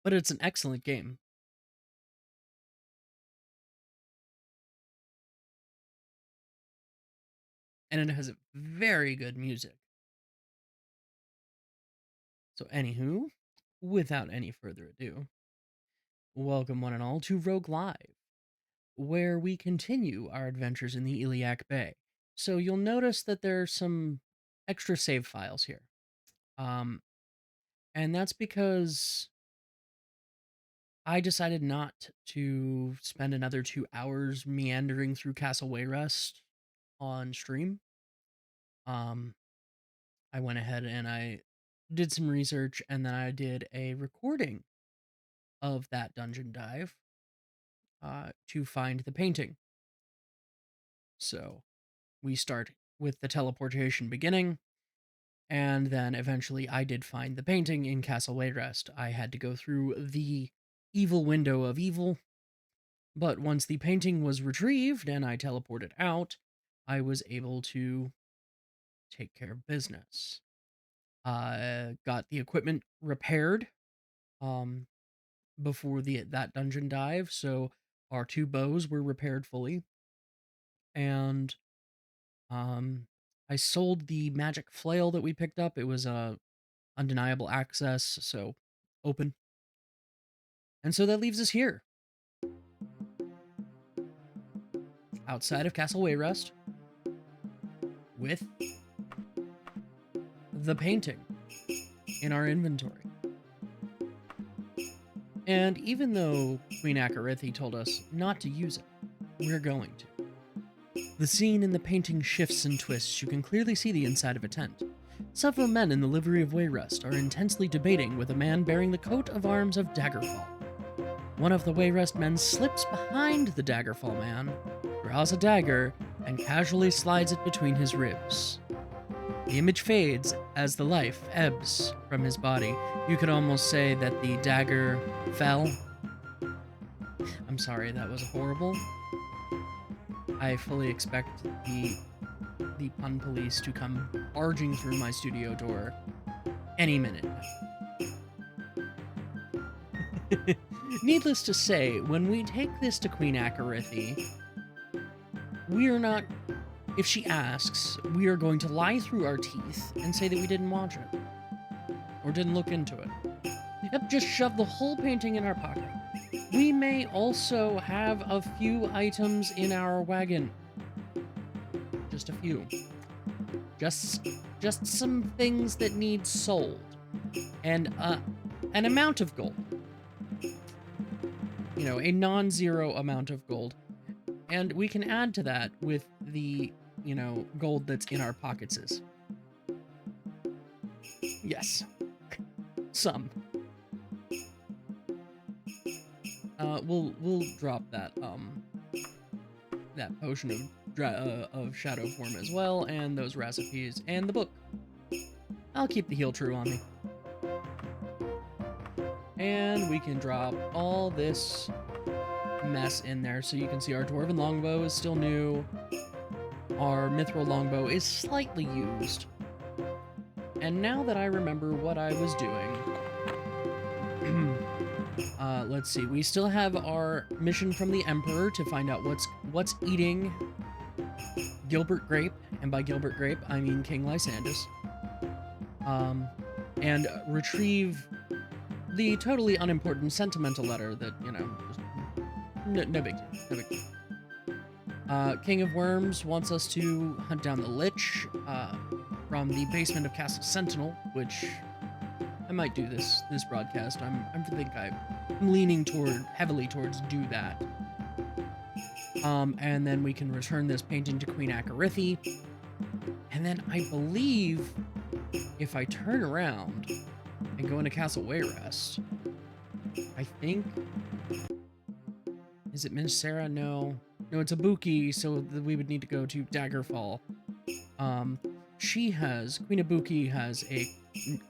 but it's an excellent game. And it has very good music. So, anywho, without any further ado, welcome one and all to Rogue Live, where we continue our adventures in the Iliac Bay. So, you'll notice that there's some extra save files here. Um, and that's because I decided not to spend another 2 hours meandering through Castle Wayrest on stream. Um, I went ahead and I did some research, and then I did a recording of that dungeon dive to find the painting. So we start with the teleportation beginning, and then eventually I did find the painting in Castle Wayrest. I had to go through the evil window of evil, but once the painting was retrieved and I teleported out, I was able to take care of business. Got the equipment repaired um, before that dungeon dive, so our two bows were repaired fully, and I sold the magic flail that we picked up. It was undeniable access, so open. And so that leaves us here, outside of Castle Wayrest, with the painting in our inventory. And even though Queen Akarithi told us not to use it, we're going to. The scene in the painting shifts and twists. You can clearly see the inside of a tent. Several men in the livery of Wayrest are intensely debating with a man bearing the coat of arms of Daggerfall. One of the Wayrest men slips behind the Daggerfall man, draws a dagger, and casually slides it between his ribs. The image fades as the life ebbs from his body. You could almost say that the dagger fell. I'm sorry, that was horrible. I fully expect the pun police to come barging through my studio door any minute now. Needless to say, when we take this to Queen Akarithi, we are not, if she asks, we are going to lie through our teeth and say that we didn't watch it. Or didn't look into it. Yep, just shove the whole painting in our pocket. We may also have a few items in our wagon. Just a few. Just some things that need sold. And an amount of gold. You know, a non-zero amount of gold. And we can add to that with the, gold that's in our pockets is. Yes. Some. We'll drop that potion of shadow form as well, and those recipes and the book. I'll keep the heal true on me. And we can drop all this mess in there, so you can see our dwarven longbow is still new. Our mithril longbow is slightly used. And now that I remember what I was doing, let's see. We still have our mission from the Emperor to find out what's eating Gilbert Grape, and by Gilbert Grape I mean King Lysandus. And retrieve the totally unimportant sentimental letter that, no big deal. No big deal. King of Worms wants us to hunt down the Lich from the basement of Castle Sentinel, which I might do this broadcast. I'm leaning heavily towards do that. And then we can return this painting to Queen Akarithi. And then I believe if I turn around and go into Castle Wayrest, I think... Is it Miss Sarah? No, it's Ibuki, so we would need to go to Daggerfall. Queen Ibuki has a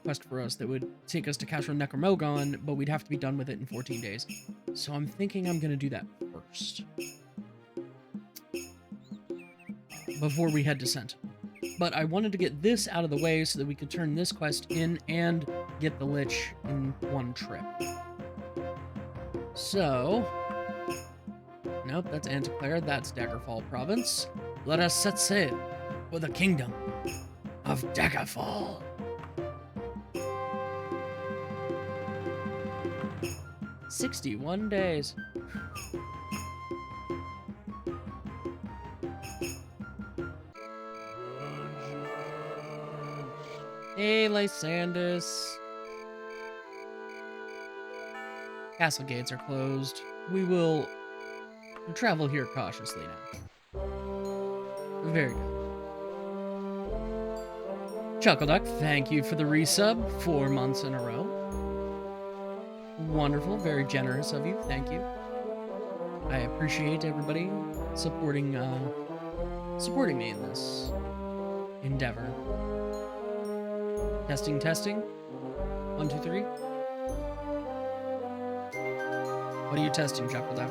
quest for us that would take us to Castle Necromohgon, but we'd have to be done with it in 14 days. So I'm thinking I'm gonna do that first. Before we head to Sentinel. But I wanted to get this out of the way so that we could turn this quest in and get the Lich in one trip. So, nope, that's Anticlair, that's Daggerfall province. Let us set sail for the kingdom of Daggerfall. 61 days. Hey, Lysandus. Castle gates are closed. We will travel here cautiously now. Very good. Chuckleduck, thank you for the resub. 4 months in a row. Wonderful, very generous of you. Thank you. I appreciate everybody supporting me in this endeavor. Testing, testing. 1, 2, 3. What are you testing, Chuckleduck?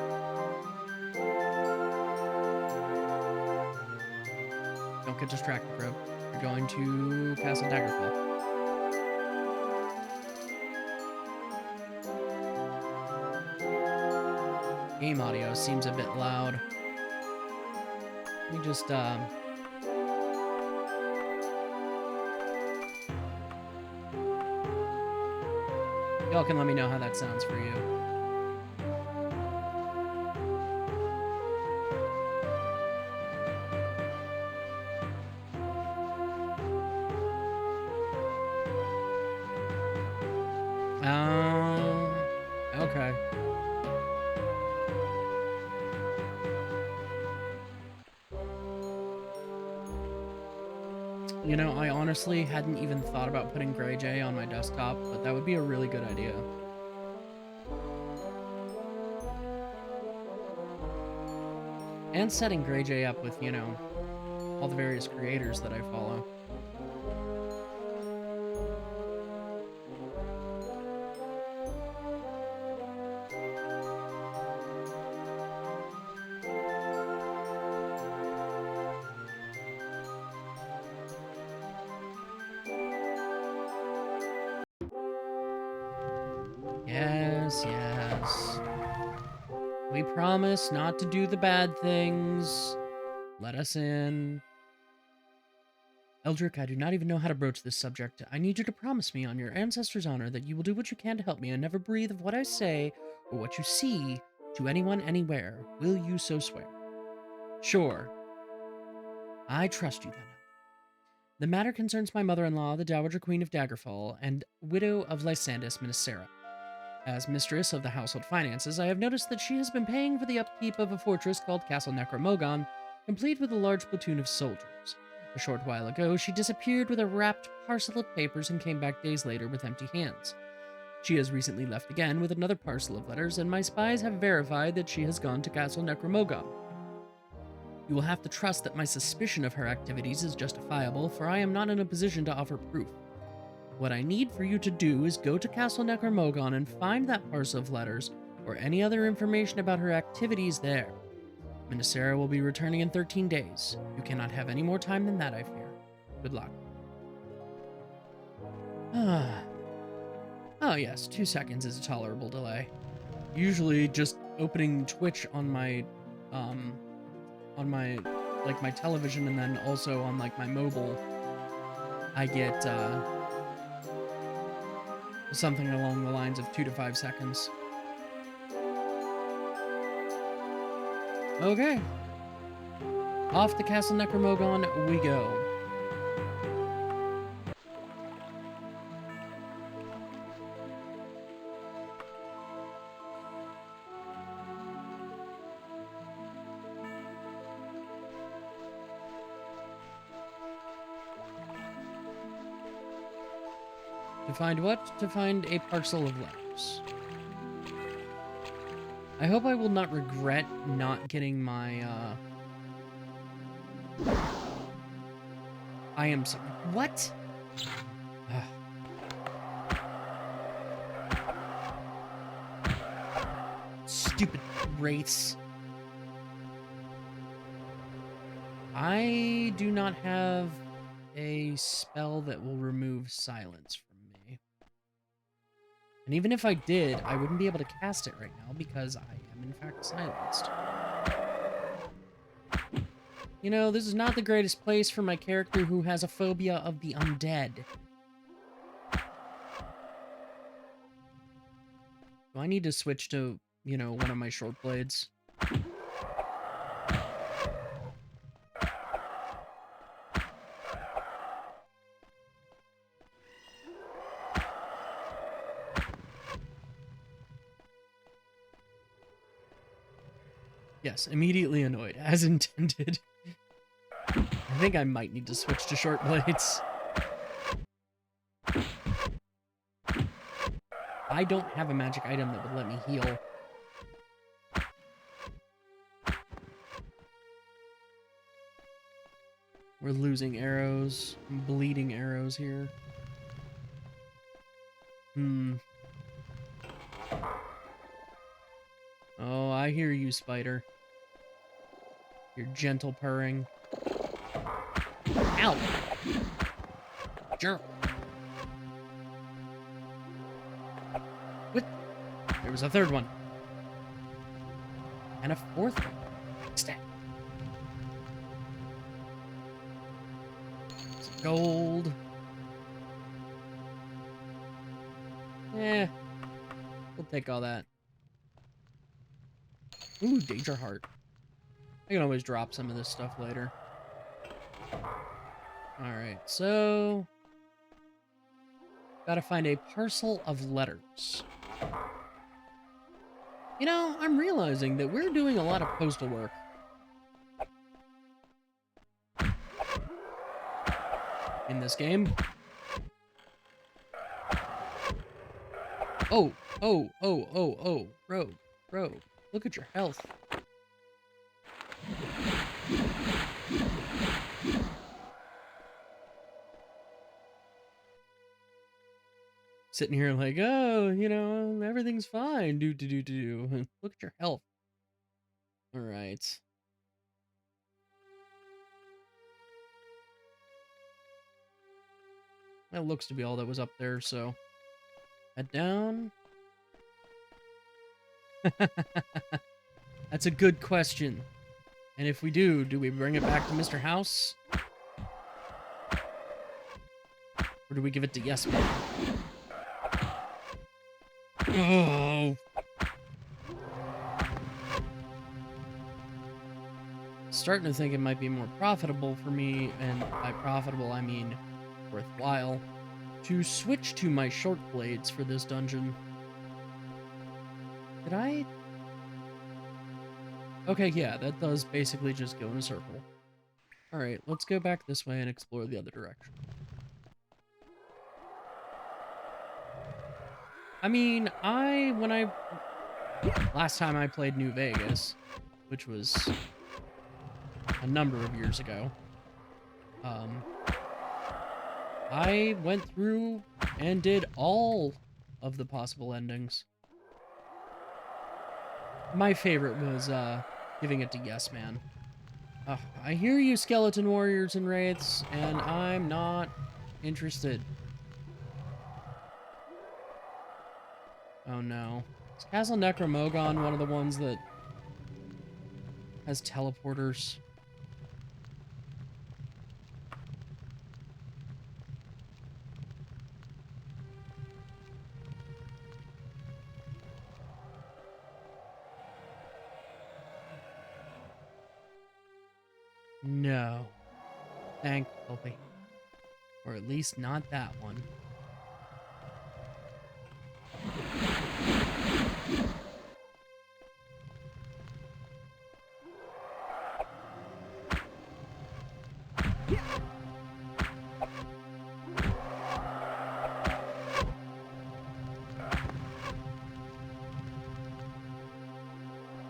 Don't get distracted, bro. You're going to Castle Daggerfall. Game audio seems a bit loud. Let me just, y'all can let me know how that sounds for you. Okay. You know, I honestly hadn't even thought about putting Grey Jay on my desktop, but that would be a really good idea. And setting Grey Jay up with, you know, all the various creators that I follow. Yes, yes. We promise not to do the bad things. Let us in. Eldrick, I do not even know how to broach this subject. I need you to promise me on your ancestors' honor that you will do what you can to help me and never breathe of what I say or what you see to anyone anywhere. Will you so swear? Sure. I trust you then. The matter concerns my mother-in-law, the Dowager Queen of Daggerfall, and widow of Lysandus Minisera. As mistress of the household finances, I have noticed that she has been paying for the upkeep of a fortress called Castle Necromohgon, complete with a large platoon of soldiers. A short while ago, she disappeared with a wrapped parcel of papers and came back days later with empty hands. She has recently left again with another parcel of letters, and my spies have verified that she has gone to Castle Necromohgon. You will have to trust that my suspicion of her activities is justifiable, for I am not in a position to offer proof. What I need for you to do is go to Castle Necromohgon and find that parcel of letters or any other information about her activities there. Minisera will be returning in 13 days. You cannot have any more time than that, I fear. Good luck. Oh yes, 2 seconds is a tolerable delay. Usually just opening Twitch on my my television and then also on like my mobile, I get something along the lines of 2 to 5 seconds. Okay. Off to Castle Necromohgon we go. To find what? To find a parcel of letters. I hope I will not regret not getting my, I am so... What? Stupid wraiths. I do not have a spell that will remove silence from me. And even if I did, I wouldn't be able to cast it right now because I am in fact silenced. You know, this is not the greatest place for my character who has a phobia of the undead. Do I need to switch to, you know, one of my short blades? Yes, immediately annoyed, as intended. I think I might need to switch to short blades. I don't have a magic item that would let me heal. We're losing arrows. I'm bleeding arrows here. Oh, I hear you, spider. Your gentle purring. Ow! Jerk. What? There was a third one. And a fourth one. Stat. Gold. Eh. We'll take all that. Ooh, Danger Heart. I can always drop some of this stuff later. Alright, so... gotta find a parcel of letters. You know, I'm realizing that we're doing a lot of postal work. In this game. Oh, Rogue, look at your health. Sitting here like, oh, you know, everything's fine. Do. Look at your health. All right. That looks to be all that was up there, so... head down. That's a good question. And if we do we bring it back to Mr. House? Or do we give it to Yes Man? Oh. Starting to think it might be more profitable for me, and by profitable I mean worthwhile, to switch to my short blades for this dungeon. Did I? Okay, yeah, that does basically just go in a circle. Alright, let's go back this way and explore the other direction. I mean, last time I played New Vegas, which was a number of years ago, I went through and did all of the possible endings. My favorite was, giving it to Yes Man. I hear you, skeleton warriors and wraiths, and I'm not interested. Oh no. Is Castle Necromohgon one of the ones that has teleporters? No. Thankfully. Or at least not that one.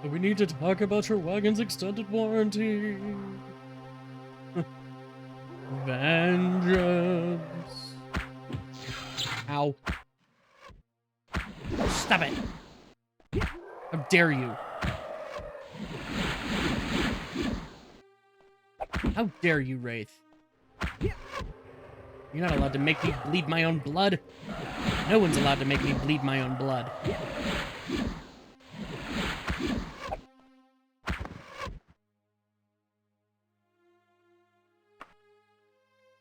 We need to talk about your wagon's extended warranty. Vengeance. Ow. Stop it. How dare you. How dare you, Wraith. You're not allowed to make me bleed my own blood. No one's allowed to make me bleed my own blood.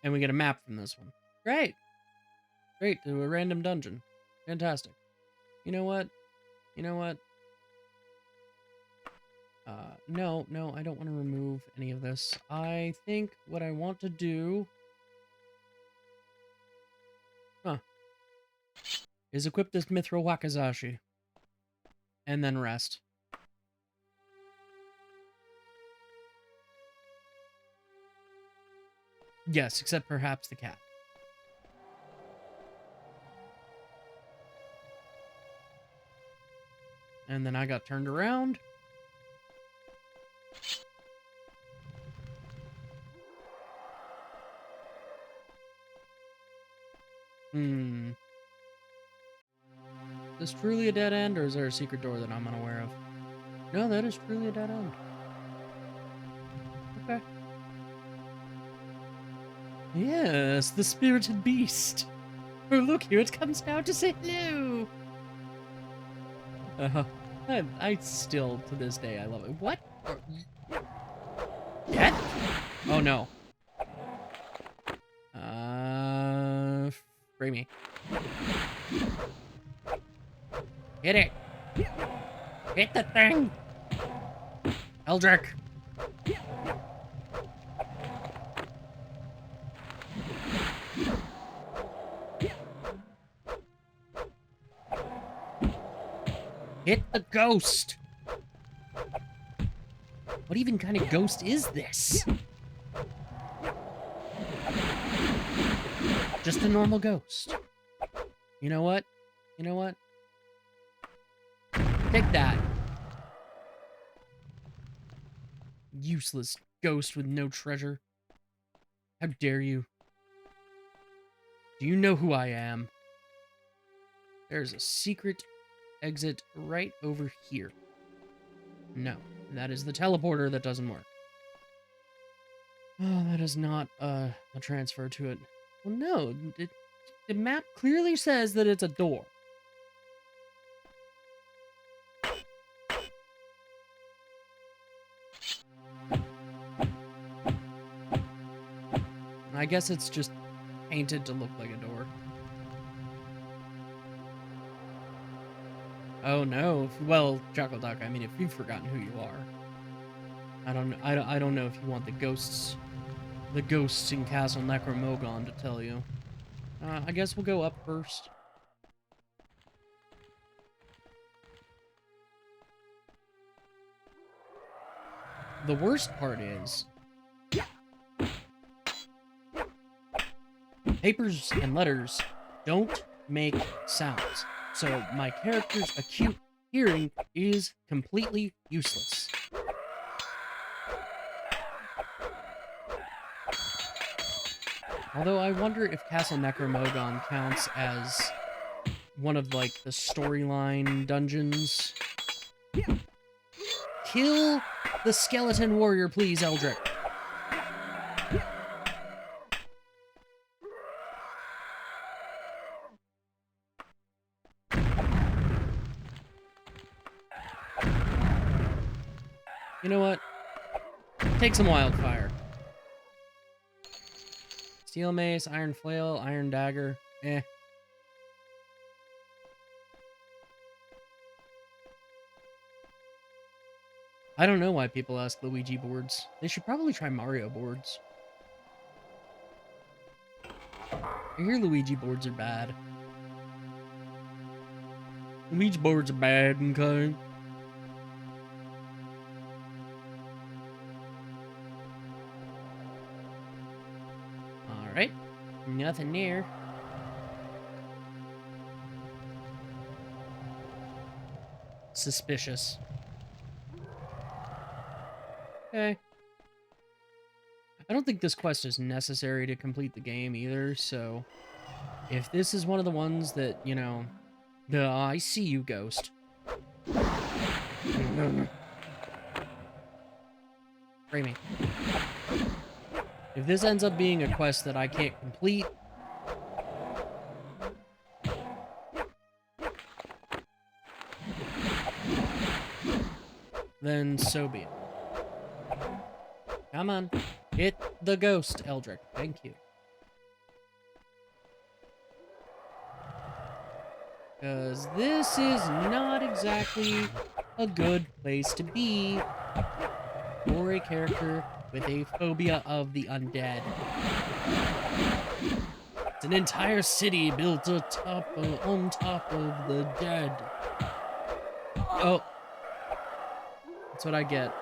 And we get a map from this one. Great. Great, to a random dungeon. Fantastic. You know what? You know what? No, I don't want to remove any of this. I think what I want to do... is equip this Mithril Wakizashi. And then rest. Yes, except perhaps the cat. And then I got turned around. Is this truly a dead end, or is there a secret door that I'm unaware of? No, that is truly a dead end. Okay. Yes, the spirited beast. Oh, look, here it comes down to say hello. I still, to this day, I love it. What? Cat? Oh, no. Free me. Hit it. Hit the thing. Eldrick. Hit the ghost. What even kind of ghost is this? Just a normal ghost. You know what? You know what? Take that. Useless ghost with no treasure. How dare you? Do you know who I am? There's a secret exit right over here. No, that is the teleporter that doesn't work. Oh, that is not a transfer to it. Well, no, the map clearly says that it's a door. I guess it's just painted to look like a door. Oh no. Well, Chuckle Duck, I mean, if you've forgotten who you are. I don't know if you want the ghosts in Castle Necromohgon to tell you. I guess we'll go up first. The worst part is papers and letters don't make sounds, so my character's acute hearing is completely useless. Although I wonder if Castle Necromohgon counts as one of, like, the storyline dungeons. Kill the skeleton warrior, please, Eldrick. You know what? Take some wildfire. Steel mace, iron flail, iron dagger. Eh. I don't know why people ask Luigi boards. They should probably try Mario boards. I hear Luigi boards are bad. Luigi boards are bad, okay? Alright. Nothing near. Suspicious. Okay. I don't think this quest is necessary to complete the game either, so if this is one of the ones that, you know, I see you, ghost. Free me. If this ends up being a quest that I can't complete, then so be it. Come on. Hit the ghost, Eldrick. Thank you. Because this is not exactly a good place to be for a character with a phobia of the undead. It's an entire city built on top of the dead. Oh. That's what I get.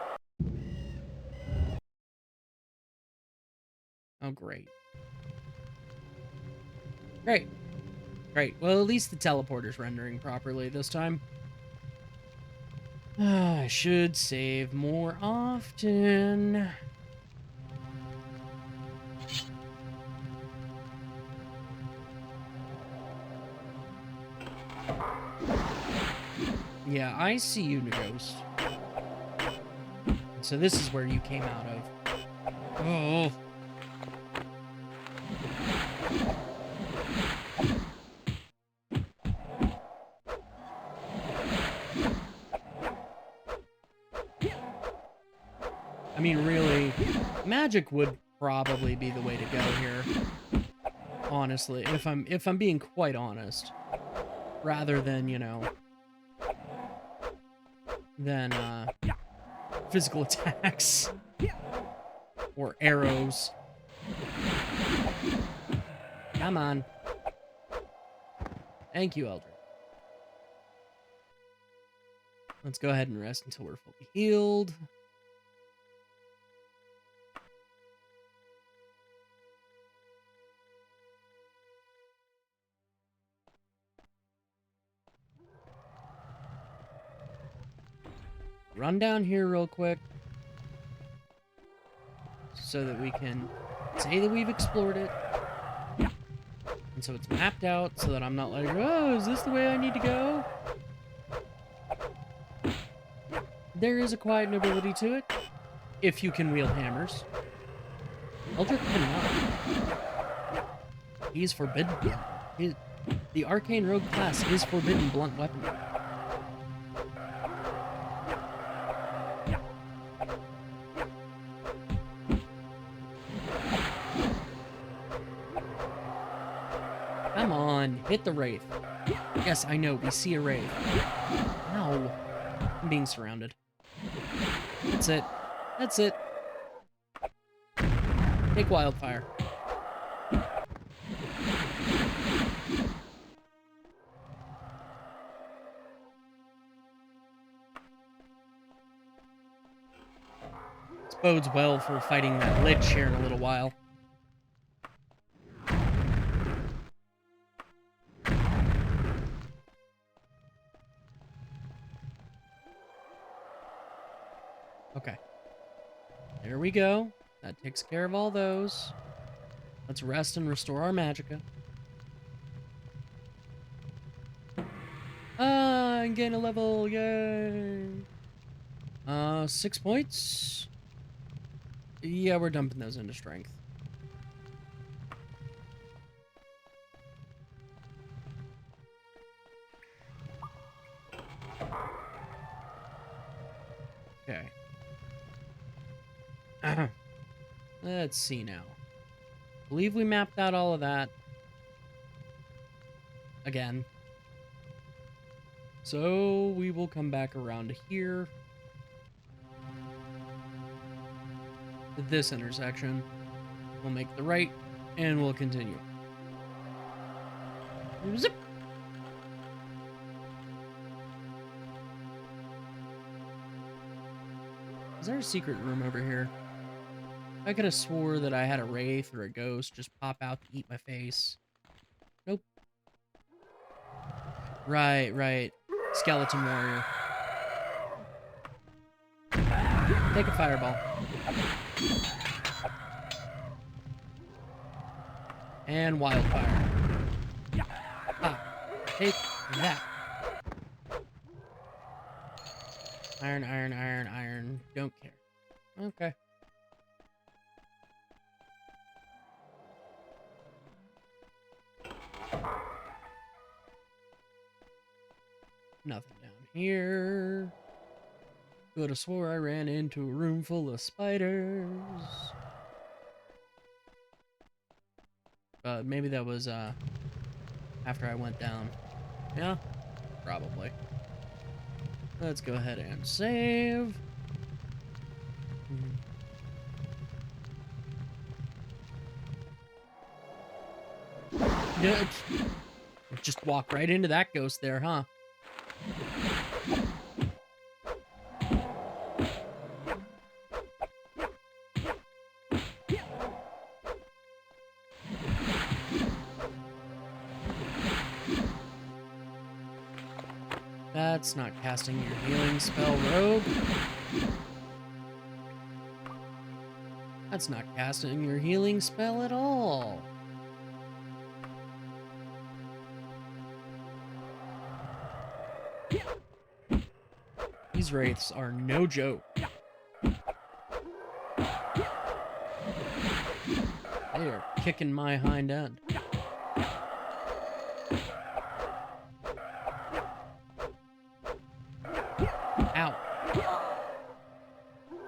Oh, great. Great. Great. Well, at least the teleporter's rendering properly this time. I should save more often. Yeah, I see you, Ghost. So this is where you came out of. Oh. I mean, really, magic would probably be the way to go here. Honestly, if I'm being quite honest, rather than, you know, than physical attacks or arrows. Come on. Thank you, Eldritch. Let's go ahead and rest until we're fully healed. Run down here real quick so that we can say that we've explored it. And so it's mapped out so that I'm not like, oh, is this the way I need to go? There is a quiet nobility to it, if you can wield hammers. Eldritch cannot. He's forbidden. The Arcane Rogue class is forbidden blunt weapon. Come on, hit the Wraith. Yes, I know, we see a Wraith. Ow. I'm being surrounded. That's it. That's it. Take Wildfire. This bodes well for fighting that Lich here in a little while. Okay. There we go. That takes care of all those. Let's rest and restore our magicka. Ah, and gain a level, yay! 6 points? Yeah, we're dumping those into strength. Okay. Let's see now. I believe we mapped out all of that. Again. So we will come back around to here. To this intersection. We'll make the right, and we'll continue. Zip! Is there a secret room over here? I could have swore that I had a wraith or a ghost just pop out to eat my face. Nope. Right. Skeleton warrior. Take a fireball. And wildfire. Ah, take that. Iron. Don't care. Okay. Nothing down here. Could have swore I ran into a room full of spiders. Maybe that was, after I went down. Yeah, probably. Let's go ahead and save. Just walk right into that ghost there, huh? That's not casting your healing spell, rogue. That's not casting your healing spell at all. These wraiths are no joke. They are kicking my hind end. Ow.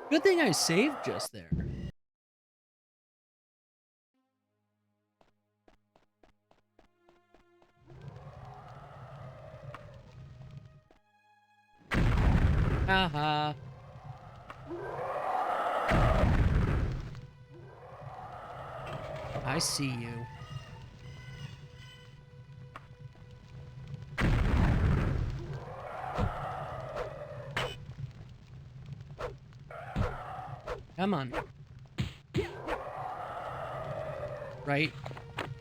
Good thing I saved just there. Haha. I see you. Come on. Right.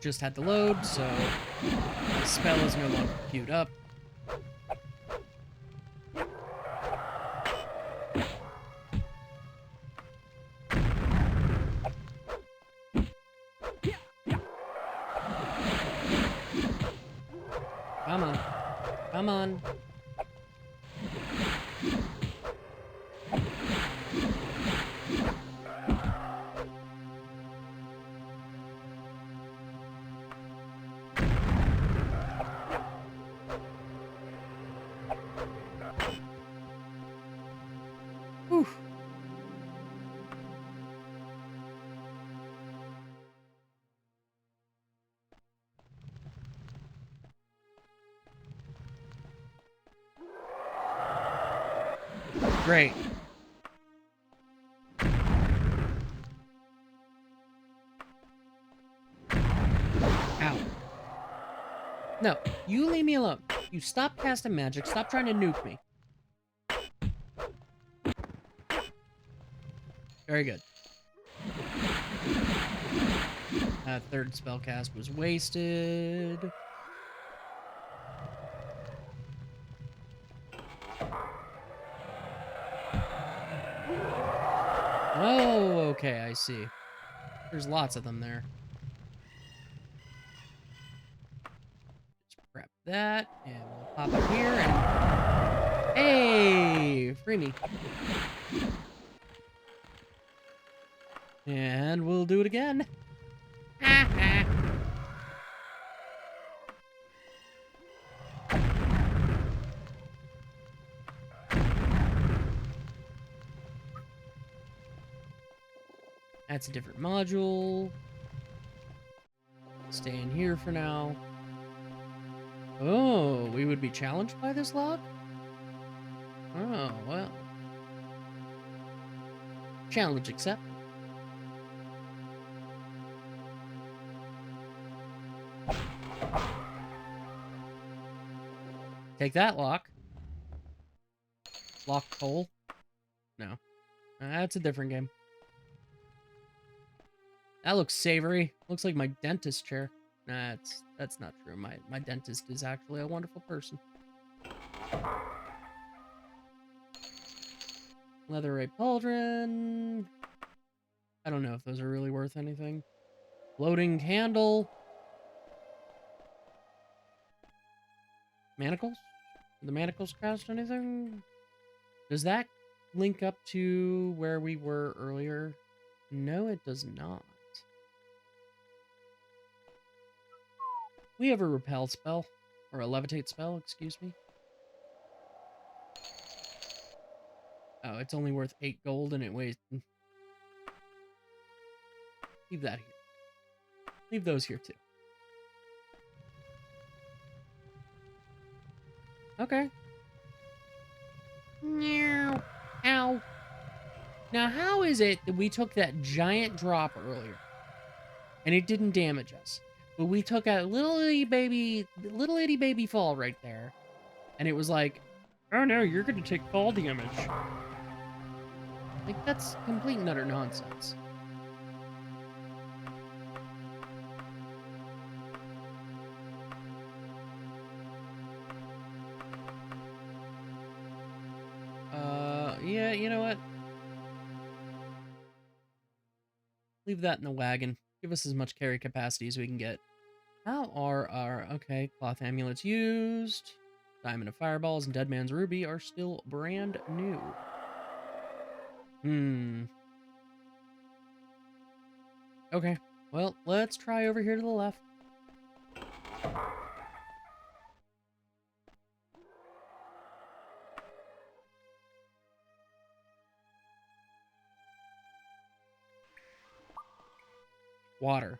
Just had to load, so the spell is no longer queued up. Come on. Come on. Whew. Great. Ow. No, you leave me alone. You stop casting magic. Stop trying to nuke me. Very good. That third spell cast was wasted. Oh, okay, I see. There's lots of them there. Just prep that, and we'll pop up here, and... Hey! Free me. And we'll do it again. That's a different module. Stay in here for now. Oh, we would be challenged by this lock? Oh, well. Challenge accepted. Take that, lock. Lock hole? No. That's a different game. That looks savory. Looks like my dentist chair. Nah, that's not true. My dentist is actually a wonderful person. Leatherite pauldron. I don't know if those are really worth anything. Floating candle. Manacles? Do the manacles cost anything? Does that link up to where we were earlier? No, it does not. We have a repel spell. Or a levitate spell, excuse me. Oh, it's only worth 8 gold and it weighs... Leave that here. Leave those here too. Okay. Meow. Ow. Now, how is it that we took that giant drop earlier and it didn't damage us? But we took a little itty baby fall right there, and it was like, oh no, you're gonna take fall damage. Like, that's complete and utter nonsense. Yeah, you know what? Leave that in the wagon. Give us as much carry capacity as we can get. How are our... Okay, cloth amulets used. Diamond of Fireballs and Dead Man's Ruby are still brand new. Okay, well, let's try over here to the left. Water.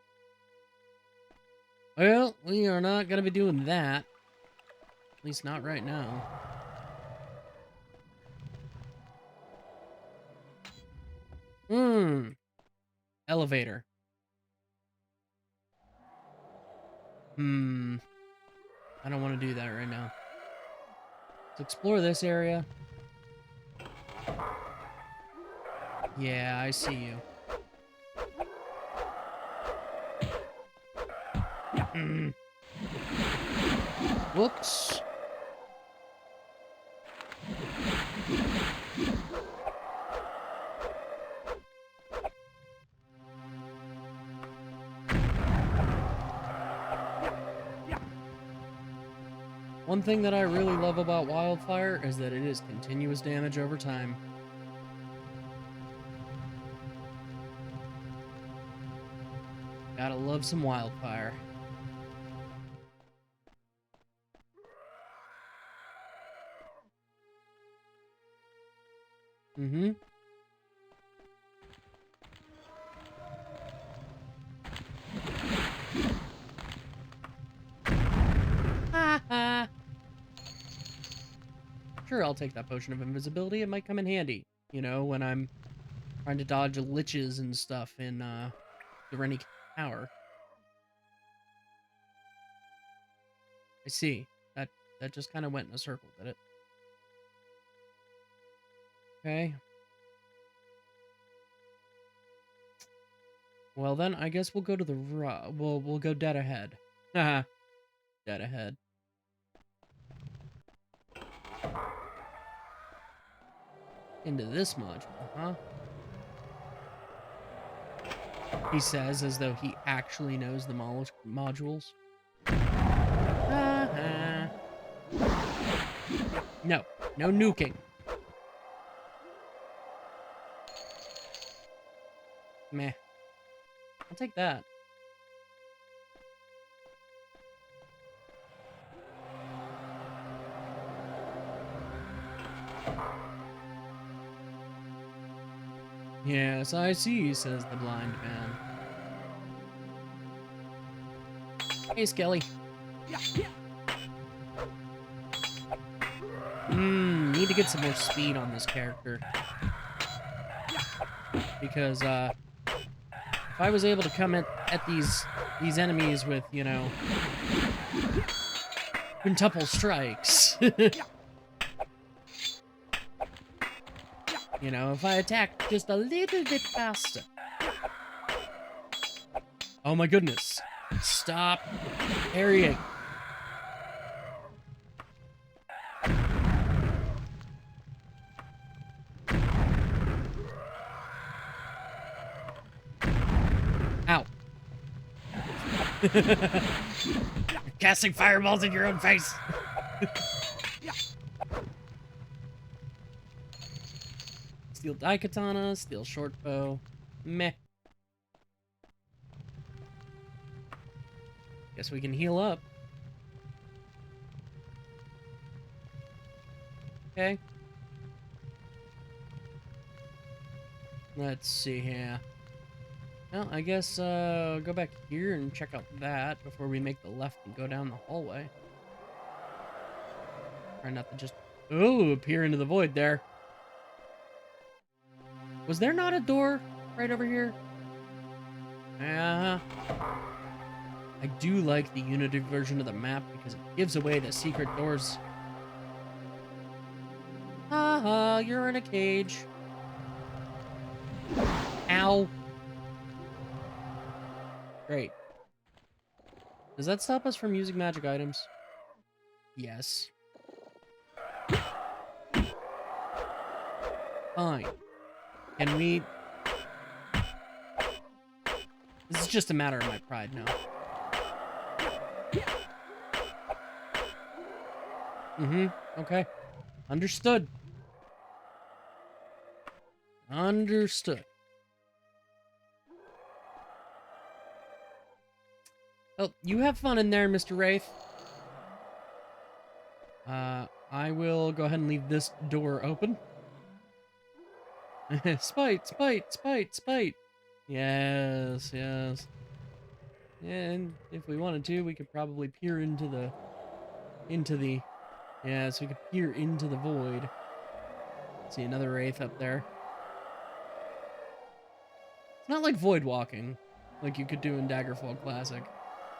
Well, we are not going to be doing that. At least not right now. Elevator. I don't want to do that right now. Let's explore this area. Yeah, I see you. Whoops. One thing that I really love about Wildfire is that it is continuous damage over time. Gotta love some Wildfire. Sure, I'll take that potion of invisibility. It might come in handy, you know, when I'm trying to dodge liches and stuff in the Rennie Tower. I see. That just kind of went in a circle, did it? Okay. Well then, I guess we'll go to the we'll go dead ahead. Haha. Dead ahead. Into this module, huh? He says as though he actually knows the modules. No. No nuking. Meh. I'll take that. Yes, I see, says the blind man. Hey, Skelly. Need to get some more speed on this character. Because, if I was able to come at these enemies with, you know, quintuple strikes. You know, if I attack just a little bit faster. Oh my goodness. Stop parrying. Ow. You're casting fireballs in your own face. Steel Daikatana, steel short bow. Meh. Guess we can heal up. Okay. Let's see here. Well, I guess go back here and check out that before we make the left and go down the hallway. Try not to just appear into the void there. Was there not a door right over here? I do like the Unity version of the map because it gives away the secret doors. Haha, you're in a cage. Ow. Great. Does that stop us from using magic items? Yes. Fine. Can we... This is just a matter of my pride now. Okay. Understood. Understood. Well, you have fun in there, Mr. Wraith. I will go ahead and leave this door open. Spite, spite, spite, spite. Yes, yes. And if we wanted to, we could probably peer into the... Yeah, so we could peer into the void. See another wraith up there. It's not like void walking, like you could do in Daggerfall Classic,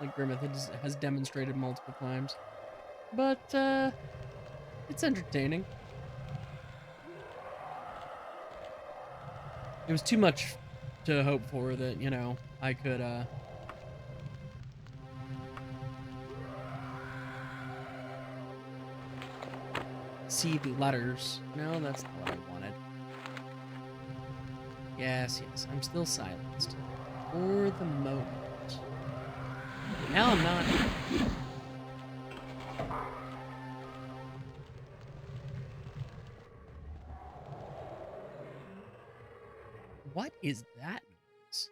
like Grimmith has demonstrated multiple times. But, it's entertaining. It was too much to hope for that, you know, I could, see the letters. No, that's not what I wanted. Yes, yes, I'm still silenced. For the moment. Now I'm not. What is that noise?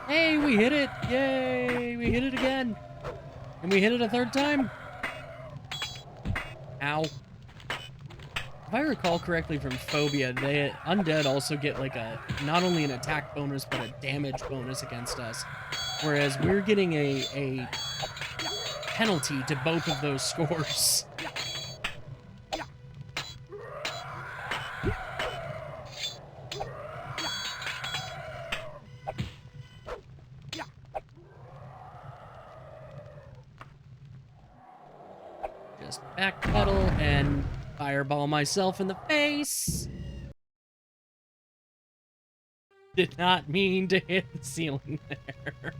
Hey, we hit it! Yay! We hit it again! And we hit it a third time? Ow. If I recall correctly from Phobia, the undead also get like a, not only an attack bonus, but a damage bonus against us. Whereas we're getting a penalty to both of those scores. Just backpedal and fireball myself in the face. Did not mean to hit the ceiling there.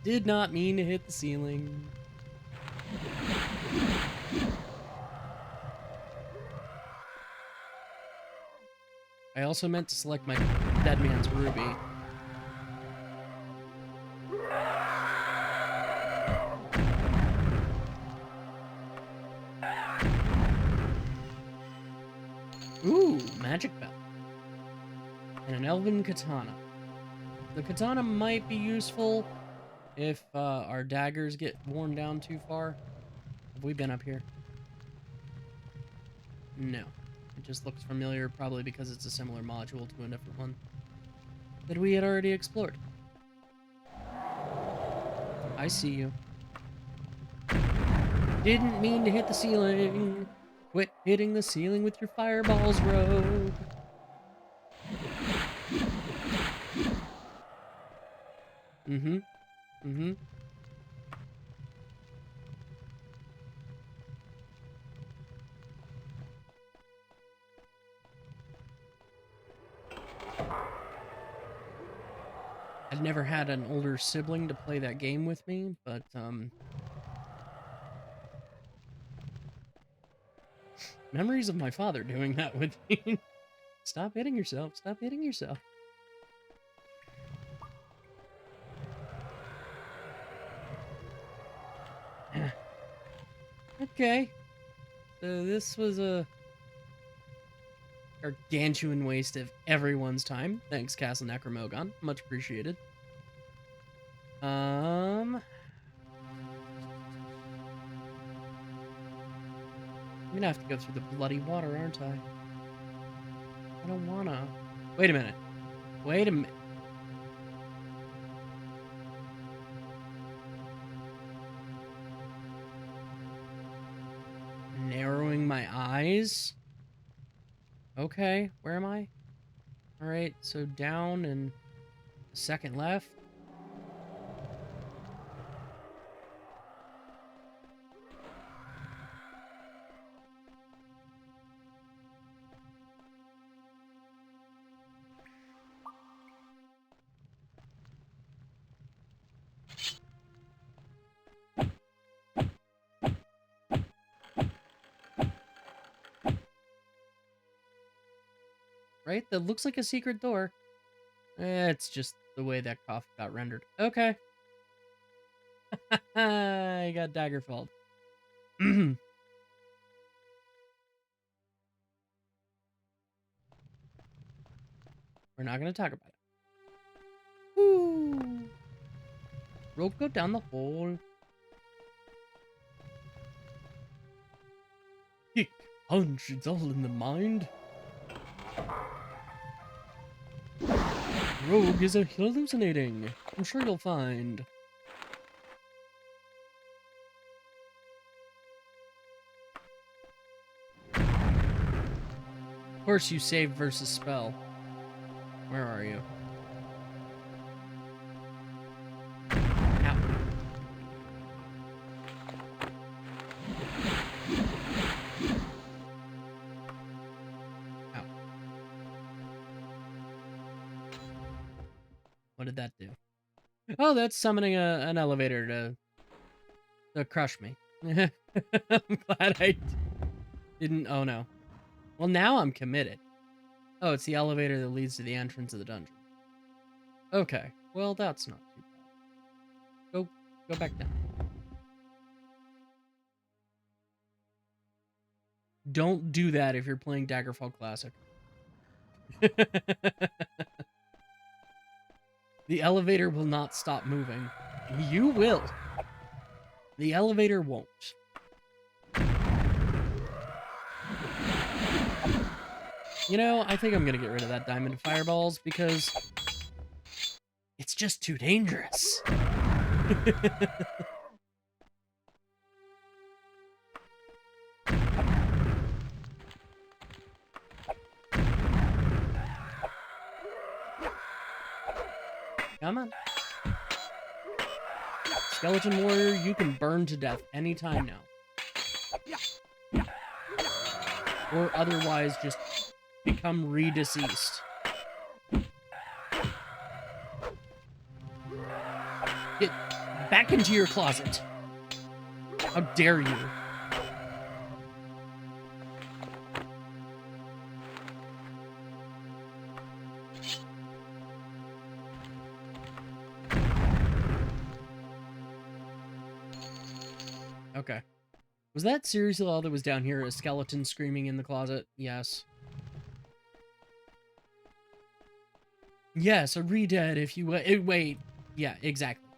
Did not mean to hit the ceiling. I also meant to select my dead man's ruby. Ooh, magic belt. And an elven katana. The katana might be useful if our daggers get worn down too far. Have we been up here? No. It just looks familiar, probably because it's a similar module to a different one that we had already explored. I see you. Didn't mean to hit the ceiling. Quit hitting the ceiling with your fireballs, rogue. I'd never had an older sibling to play that game with me, but, memories of my father doing that with me. Stop hitting yourself. Stop hitting yourself. Okay. So this was a gargantuan waste of everyone's time. Thanks, Castle Necromohgon. Much appreciated. I'm gonna have to go through the bloody water, aren't I? I don't wanna. Wait a minute. Wait a minute. Narrowing my eyes? Okay, where am I? Alright, so down and second left. Right? That looks like a secret door. It's just the way that coffee got rendered. Okay. I got Daggerfall. We're not going to talk about it. Woo! Rope go down the hole. Kick, punch, it's all in the mind. Rogue is hallucinating. I'm sure you'll find. Of course, you save versus spell. Where are you? Ow. Ow. What did that do? Oh, that's summoning an elevator to crush me. I'm glad I didn't. Oh no. Well, now I'm committed. Oh, it's the elevator that leads to the entrance of the dungeon. Okay. Well, that's not too bad. Go back down. Don't do that if you're playing Daggerfall Classic. The elevator will not stop moving. You will. The elevator won't. You know, I think I'm gonna get rid of that diamond fireballs because it's just too dangerous. Come on. Skeleton Warrior, you can burn to death anytime now. Or otherwise just become redeceased. Get back into your closet. How dare you? Okay. Was that seriously all that was down here? A skeleton screaming in the closet? Yes. Yes, a re-dead if you... wait. Yeah, exactly.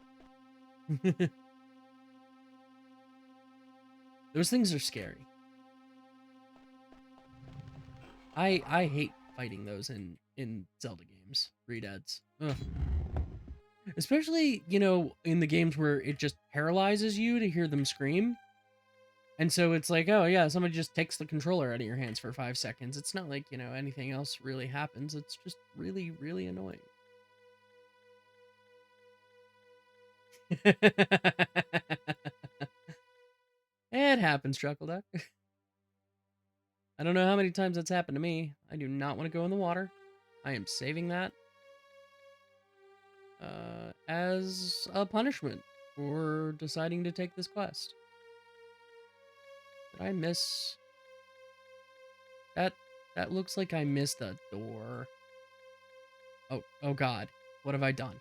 Those things are scary. I hate fighting those in Zelda games. Re-deads. Ugh. Especially, you know, in the games where it just paralyzes you to hear them scream. And so it's like, oh yeah, somebody just takes the controller out of your hands for 5 seconds. It's not like, you know, anything else really happens. It's just really, really annoying. It happens, Chuckle Duck. I don't know how many times that's happened to me. I do not want to go in the water. I am saving that as a punishment for deciding to take this quest. Did I miss? That looks like I missed a door. Oh God, what have I done?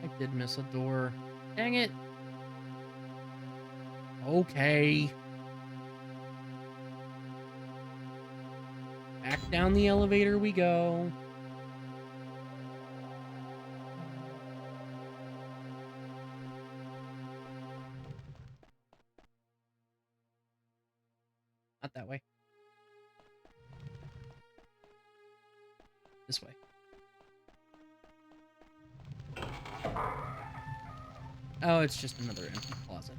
I did miss a door. Dang it. Okay. Back down the elevator we go. Not that way. This way. Oh, it's just another empty closet.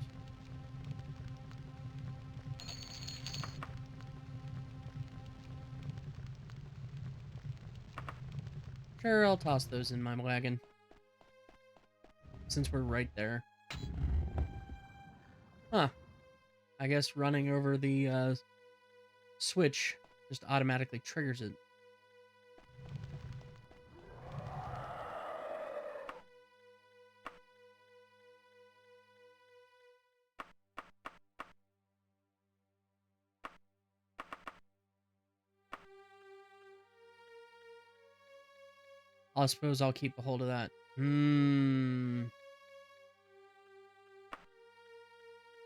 Sure, I'll toss those in my wagon. Since we're right there. Huh. I guess running over the switch just automatically triggers it. I suppose I'll keep a hold of that.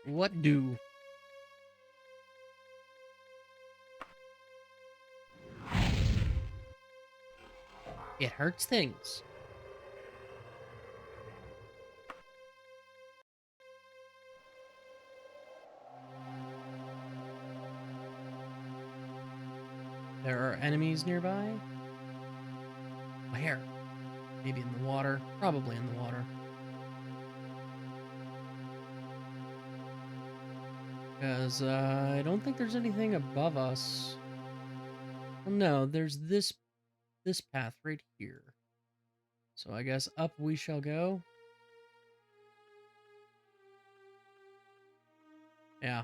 What do? It hurts things. There are enemies nearby? Where? Maybe in the water. Probably in the water. Because I don't think there's anything above us. Well, no, there's this path right here. So I guess up we shall go. Yeah.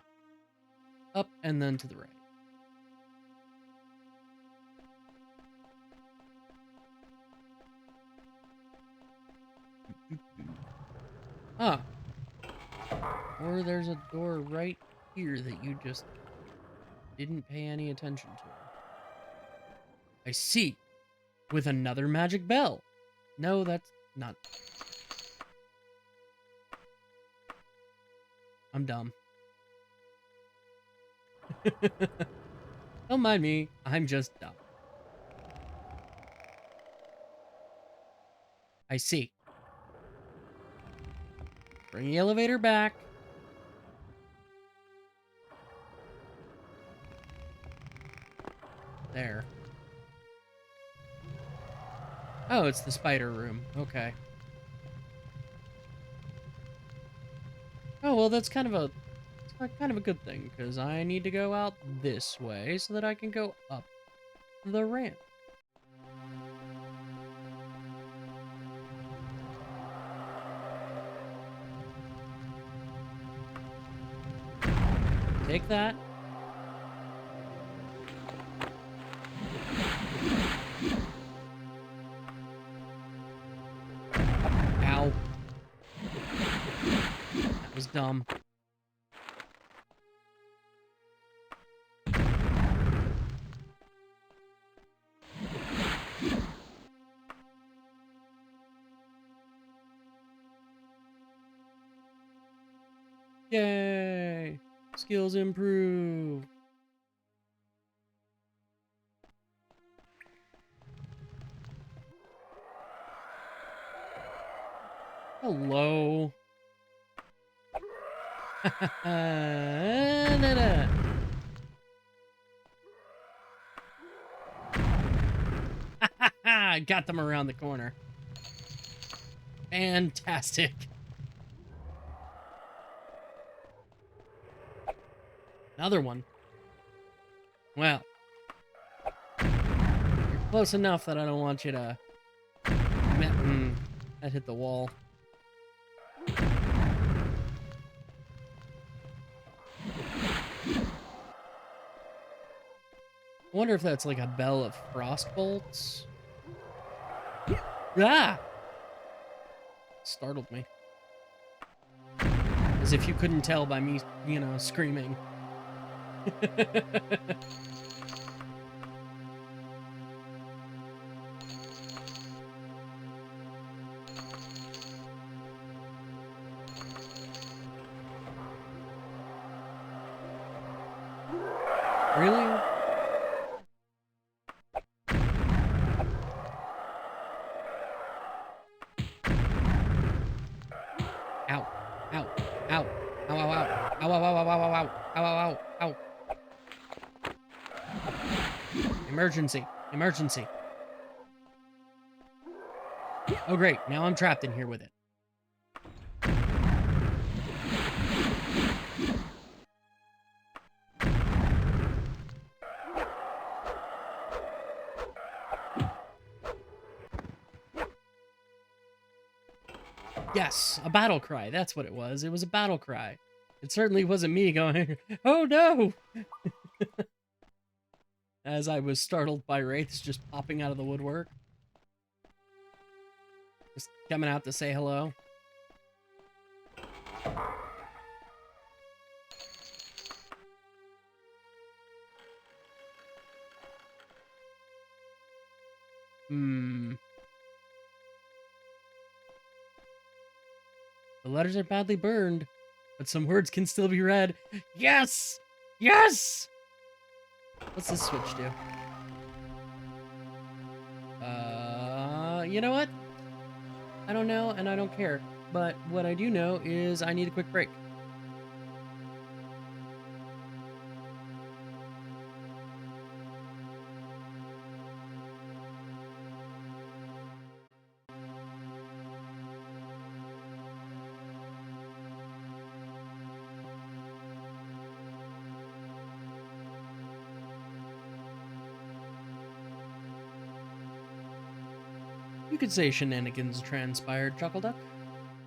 Up and then to the right. Ah. Or there's a door right here that you just didn't pay any attention to. I see. With another magic bell. No, that's not. I'm dumb. Don't mind me. I'm just dumb. I see. Bring the elevator back. There. Oh, it's the spider room. Okay. Oh, well, that's kind of a good thing, because I need to go out this way so that I can go up the ramp. Take that. Ow. That was dumb. Yay! Skills improve. Hello. I got them around the corner. Fantastic. Another one. Well, you're close enough that I don't want you to... That hit the wall. I wonder if that's like a bell of frost bolts. Ah! Startled me. As if you couldn't tell by me, screaming. Really? Ow. Ow. Ow. Ow, ow, ow. Ow, ow, ow, ow, ow, ow, ow, ow, ow, ow. Emergency. Emergency. Oh, great. Now I'm trapped in here with it. Yes, a battle cry. That's what it was. It was a battle cry. It certainly wasn't me going, oh no! As I was startled by wraiths just popping out of the woodwork. Just coming out to say hello. The letters are badly burned, but some words can still be read. Yes! Yes! What's this switch do? You know what? I don't know, and I don't care. But what I do know is I need a quick break. You could say shenanigans transpired, Chuckleduck.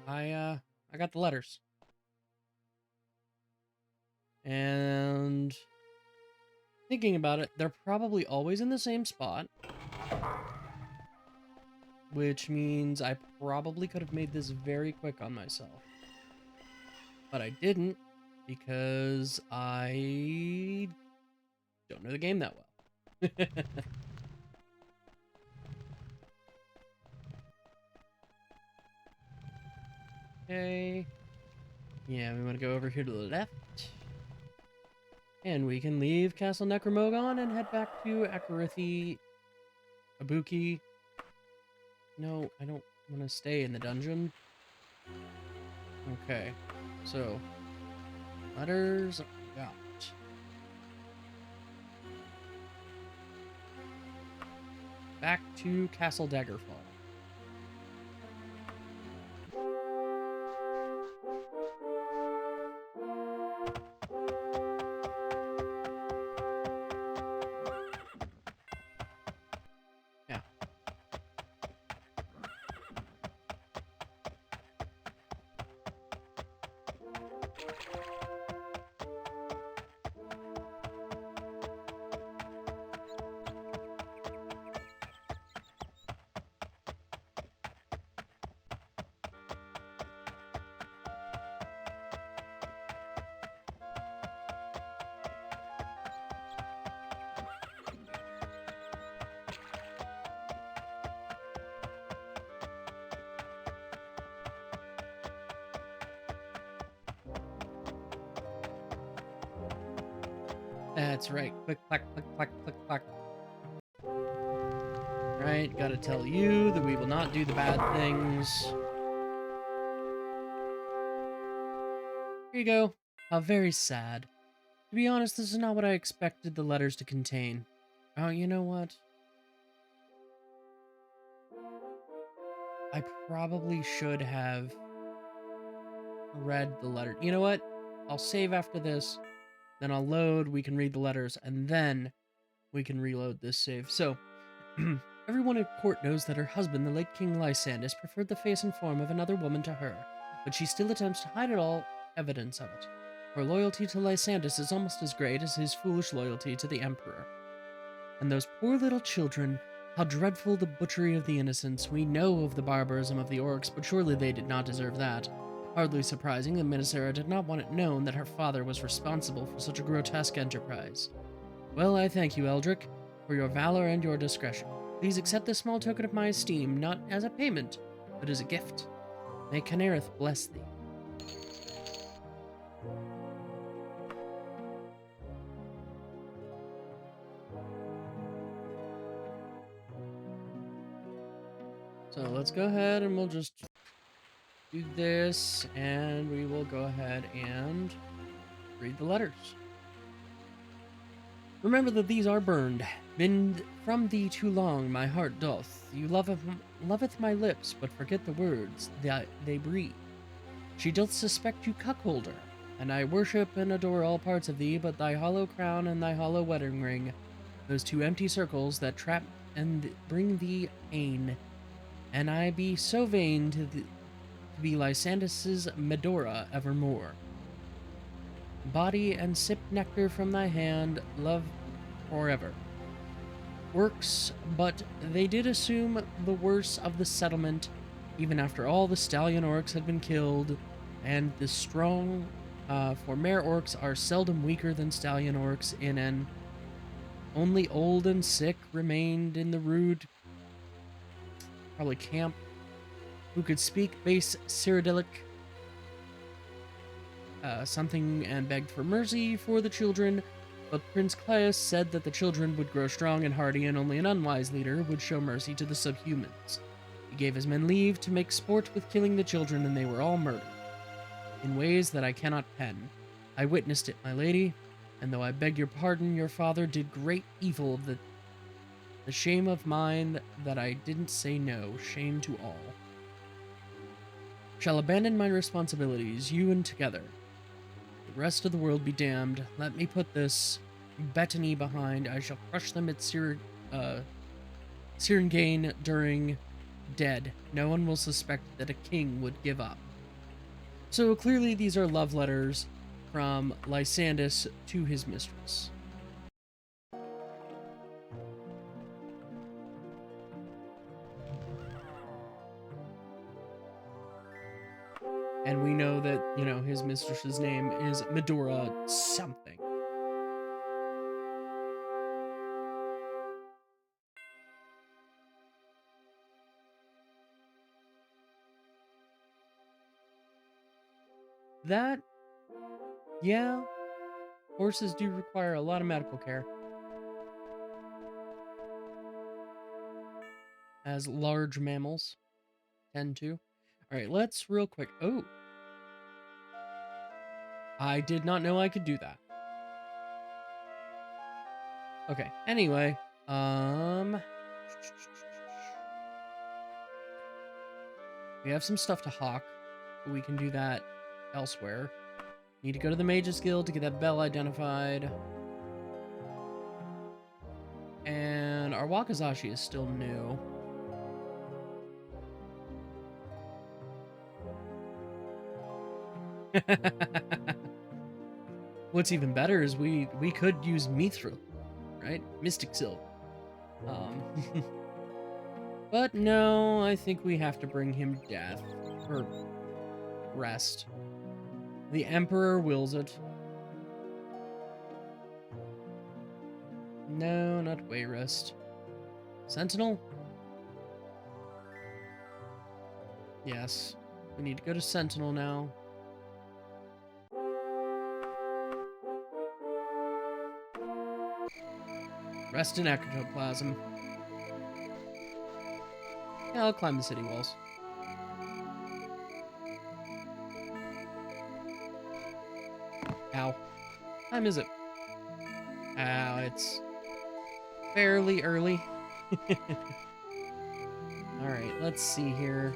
I got the letters. And thinking about it, they're probably always in the same spot. Which means I probably could have made this very quick on myself. But I didn't, because I don't know the game that well. Okay. Yeah, we want to go over here to the left. And we can leave Castle Necromohgon and head back to Akarithi, Ibuki. No, I don't want to stay in the dungeon. Okay, so letters got. Back to Castle Daggerfall. That's right. Click, clack, click, clack, click, clack. Right, gotta tell you that we will not do the bad things. Here you go. How very sad. To be honest, this is not what I expected the letters to contain. Oh, you know what? I probably should have read the letter. You know what? I'll save after this, then I'll load, we can read the letters, and then we can reload this save. So, everyone at court knows that her husband, the late King Lysandus, preferred the face and form of another woman to her, but she still attempts to hide all evidence of it. Her loyalty to Lysandus is almost as great as his foolish loyalty to the Emperor. And those poor little children, how dreadful the butchery of the innocents. We know of the barbarism of the orcs, but surely they did not deserve that. Hardly surprising that Minisera did not want it known that her father was responsible for such a grotesque enterprise. Well, I thank you, Eldric, for your valor and your discretion. Please accept this small token of my esteem, not as a payment, but as a gift. May Canerith bless thee. So let's go ahead and we'll just do this, and we will go ahead and read the letters. Remember that these are burned. Been from thee too long, my heart doth. You loveth my lips, but forget the words that they breathe. She doth suspect you cuckolder, and I worship and adore all parts of thee, but thy hollow crown and thy hollow wedding ring, those two empty circles that trap and bring thee pain. And I be so vain to be Lysandus's Medora evermore. Body and sip nectar from thy hand, love forever. Works, but they did assume the worst of the settlement, even after all the stallion orcs had been killed, and the strong, for mare orcs are seldom weaker than stallion orcs in an only old and sick remained in the rude, probably camp, who could speak base Cyrodiilic, something, and begged for mercy for the children, but Prince Claius said that the children would grow strong and hardy, and only an unwise leader would show mercy to the subhumans. He gave his men leave to make sport with killing the children, and they were all murdered, in ways that I cannot pen. I witnessed it, my lady, and though I beg your pardon, your father did great evil of the shame of mine that I didn't say no, shame to all. Shall abandon my responsibilities, you and together. The rest of the world be damned. Let me put this Bettany behind. I shall crush them at Cyrengain during dead. No one will suspect that a king would give up. So clearly these are love letters from Lysandus to his mistress. And we know that, you know, his mistress's name is Medora something. That, yeah, horses do require a lot of medical care. As large mammals tend to. Alright, let's real quick. Oh. I did not know I could do that. Okay, anyway. We have some stuff to hawk. But we can do that elsewhere. Need to go to the Mage's Guild to get that bell identified. And our Wakizashi is still new. What's even better is we could use Mithril, right? Mystic Silk. But no, I think we have to bring him death. Or rest. The Emperor wills it. No, not Wayrest. Sentinel? Yes. We need to go to Sentinel now. Rest in ectoplasm. Yeah, I'll climb the city walls. Ow. What time is it? Ow, it's fairly early. Alright, let's see here.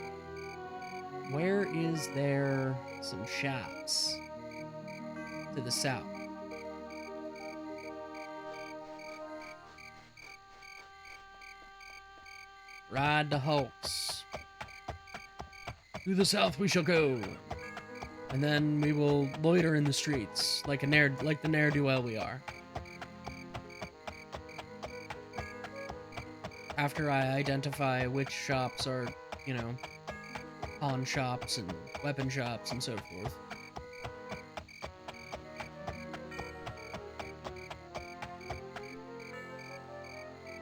Where is there some shops? To the south. Ride the horse. To the south we shall go. And then we will loiter in the streets like the ne'er-do-well we are. After I identify which shops are, you know, pawn shops and weapon shops and so forth.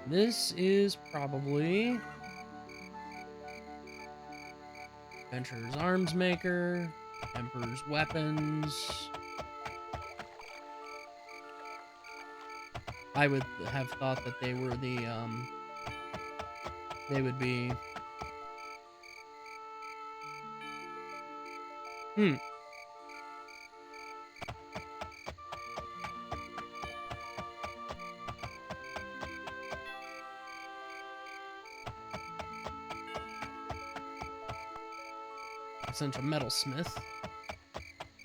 This is probably Adventurer's Arms Maker, Emperor's Weapons. I would have thought that they were the, they would be Hmm. Essential metalsmith.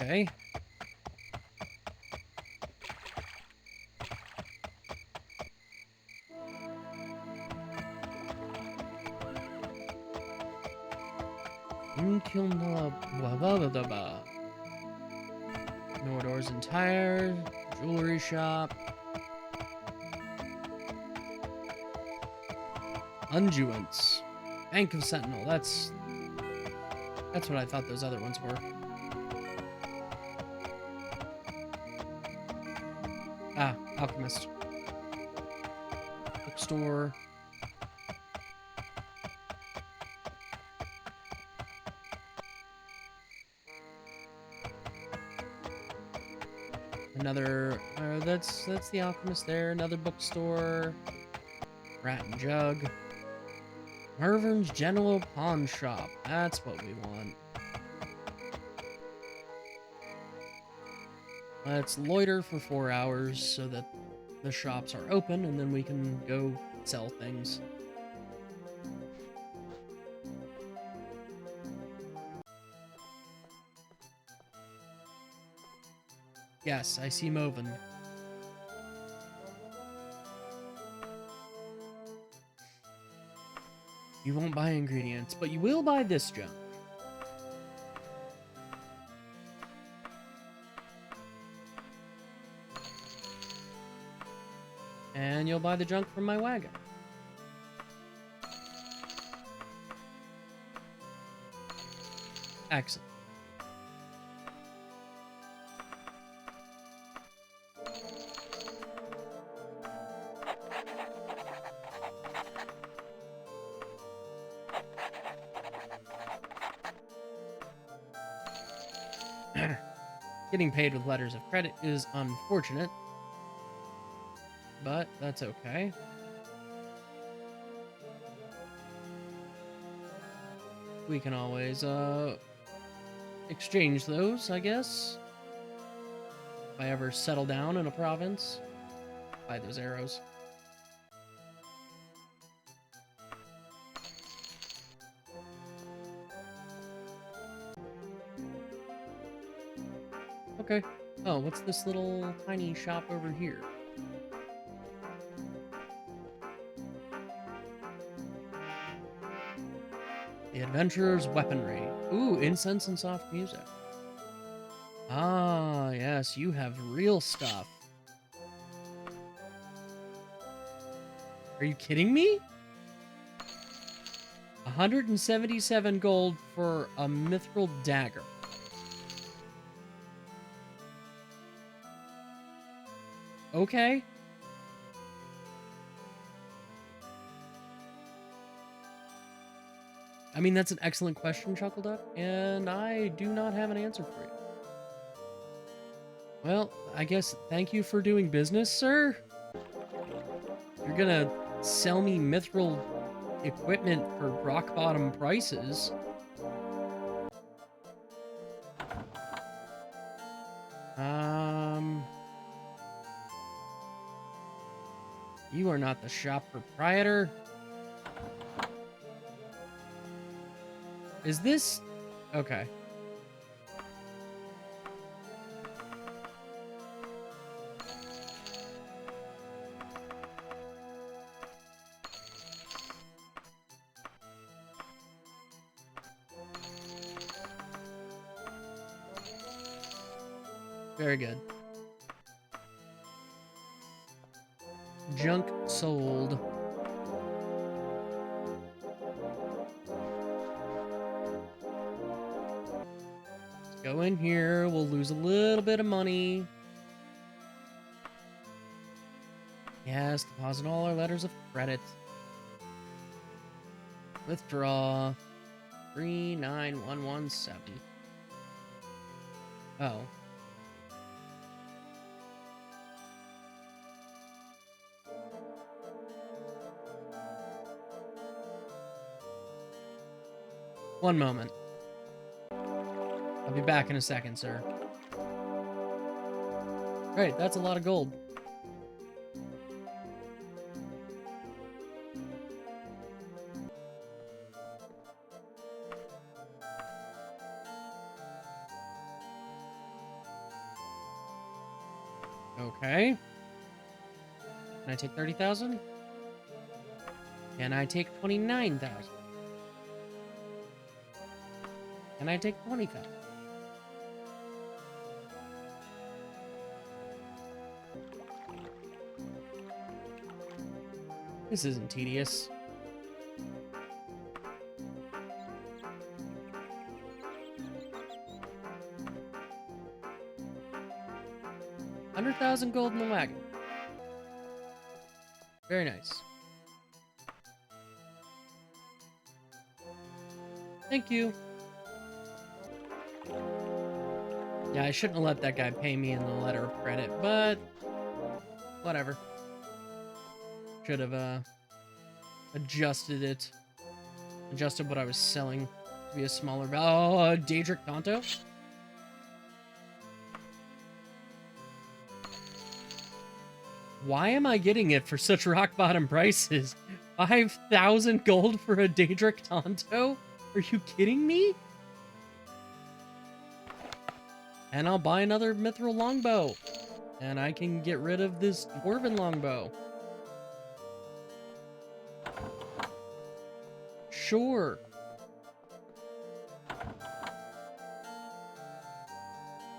Okay. Nordor's entire jewelry shop. Unguents. Bank of Sentinel. That's what I thought those other ones were. Ah, Alchemist. Bookstore. Another, that's the Alchemist there. Another bookstore. Rat and Jug. Mervin's General Pawn Shop. That's what we want. Let's loiter for 4 hours so that the shops are open, and then we can go sell things. Yes, I see Moven. You won't buy ingredients, but you will buy this junk. And you'll buy the junk from my wagon. Excellent. Getting paid with letters of credit is unfortunate, but that's okay. We can always exchange those, I guess. If I ever settle down in a province, buy those arrows. Okay. Oh, what's this little tiny shop over here? The Adventurer's Weaponry. Ooh, incense and soft music. Ah, yes, you have real stuff. Are you kidding me? 177 gold for a mithril dagger. Okay. I mean, that's an excellent question, Chuckleduck, and I do not have an answer for you. Well, I guess thank you for doing business, sir. You're gonna sell me mithril equipment for rock-bottom prices. You are not the shop proprietor. Is this... Okay. Very good. Junk sold. Let's go in here. We'll lose a little bit of money. Yes, deposit all our letters of credit. Withdraw. 39117. Oh. One moment. I'll be back in a second, sir. Great, that's a lot of gold. Okay. Can I take 30,000? Can I take 29,000? Can I take 20,000? This isn't tedious. $100,000 gold in the wagon. Very nice. Thank you. Yeah, I shouldn't have let that guy pay me in the letter of credit, but whatever. Should have adjusted it. Adjusted what I was selling to be a smaller value. Oh, Daedric Tonto? Why am I getting it for such rock bottom prices? 5,000 gold for a Daedric Tonto? Are you kidding me? And I'll buy another mithril longbow. And I can get rid of this dwarven longbow. Sure.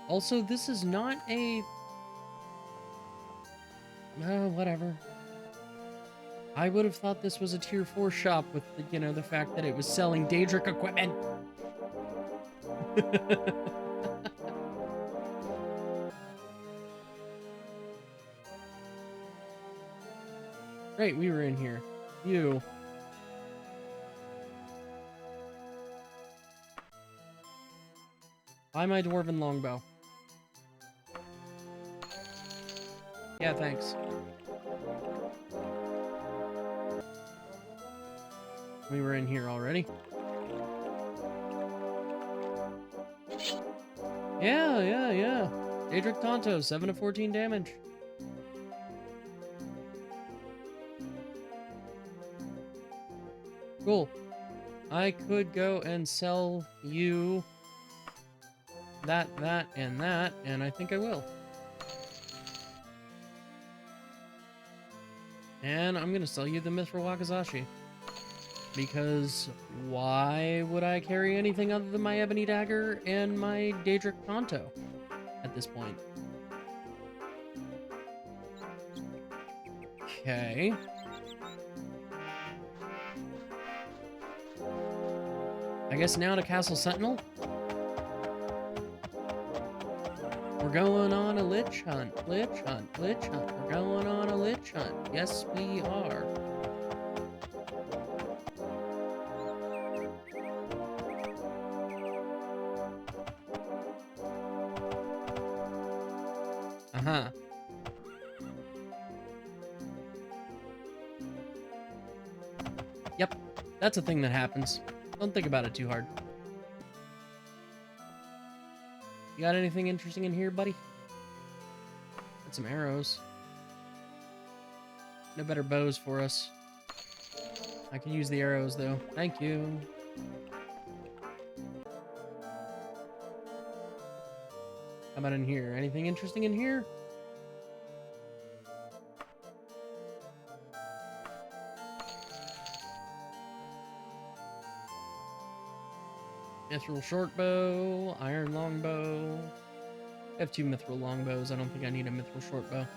Also, this is not a... whatever. I would have thought this was a tier 4 shop with, the, you know, the fact that it was selling Daedric equipment. Great, we were in here. You. Buy my dwarven longbow. Yeah, thanks. We were in here already. Yeah. Daedric Tonto, 7 to 14 damage. Cool. I could go and sell you that, and that, and I think I will. And I'm gonna sell you the Mithril Wakizashi. Because why would I carry anything other than my Ebony Dagger and my Daedric Tonto at this point? Okay. I guess now to Castle Sentinel. We're going on a Lich hunt, Lich hunt. We're going on a Lich hunt. Yes, we are. Uh-huh. Yep, that's a thing that happens. Don't think about it too hard. You got anything interesting in here, buddy? Got some arrows. No better bows for us. I could use the arrows, though. Thank you. How about in here? Anything interesting in here? Mithril shortbow, iron longbow. I have 2 mithril longbows. I don't think I need a mithril shortbow.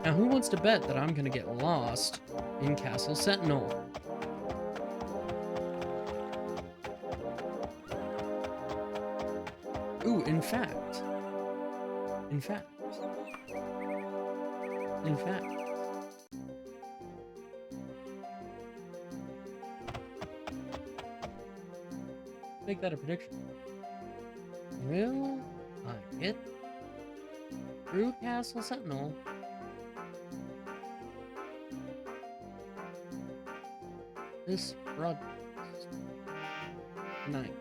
Now, who wants to bet that I'm gonna get lost in Castle Sentinel? Ooh, in fact. Make that a prediction. Will I get through Castle Sentinel this broadcast tonight?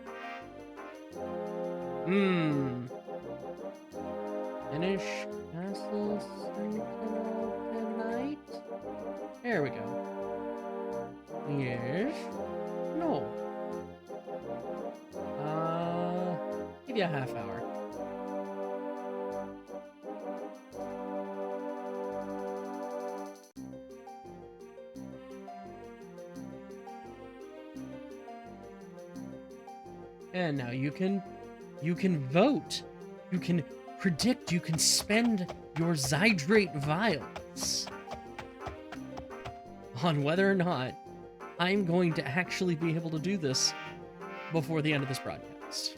Finish Castle Sentinel tonight? There we go. Yes. No. Give you a half hour. And now you can vote. You can predict. You can spend your Zydrate vials on whether or not I'm going to actually be able to do this before the end of this broadcast.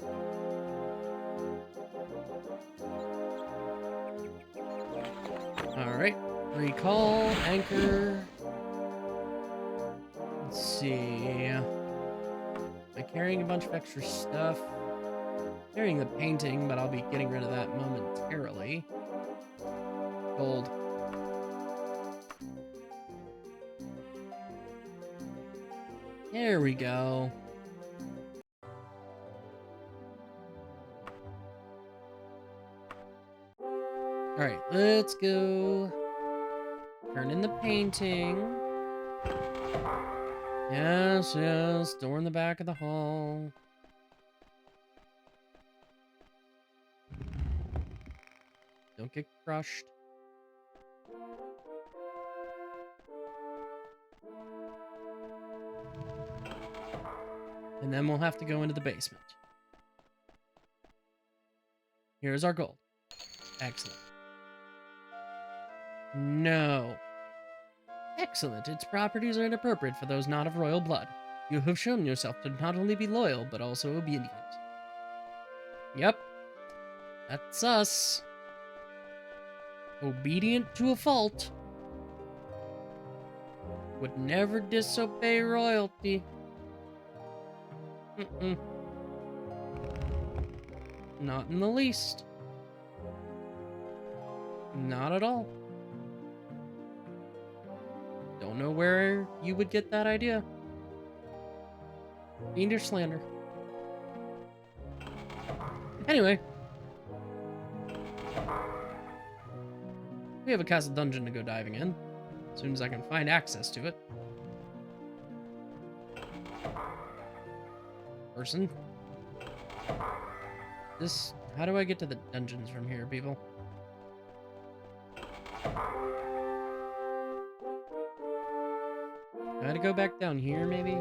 Alright. Recall, anchor. Let's see. Am I carrying a bunch of extra stuff? Carrying the painting, but I'll be getting rid of that momentarily. Gold. There we go. Alright, let's go. Turn in the painting. Yes, yes. Door in the back of the hall. Don't get crushed. And then we'll have to go into the basement. Here's our gold. Excellent. No. Excellent. Its properties are inappropriate for those not of royal blood. You have shown yourself to not only be loyal, but also obedient. Yep. That's us. Obedient to a fault. Would never disobey royalty. Not in the least. Not at all. Don't know where you would get that idea. Fiendish slander. Anyway. We have a castle dungeon to go diving in. As soon as I can find access to it. Person. How do I get to the dungeons from here, people? I gotta go back down here, maybe?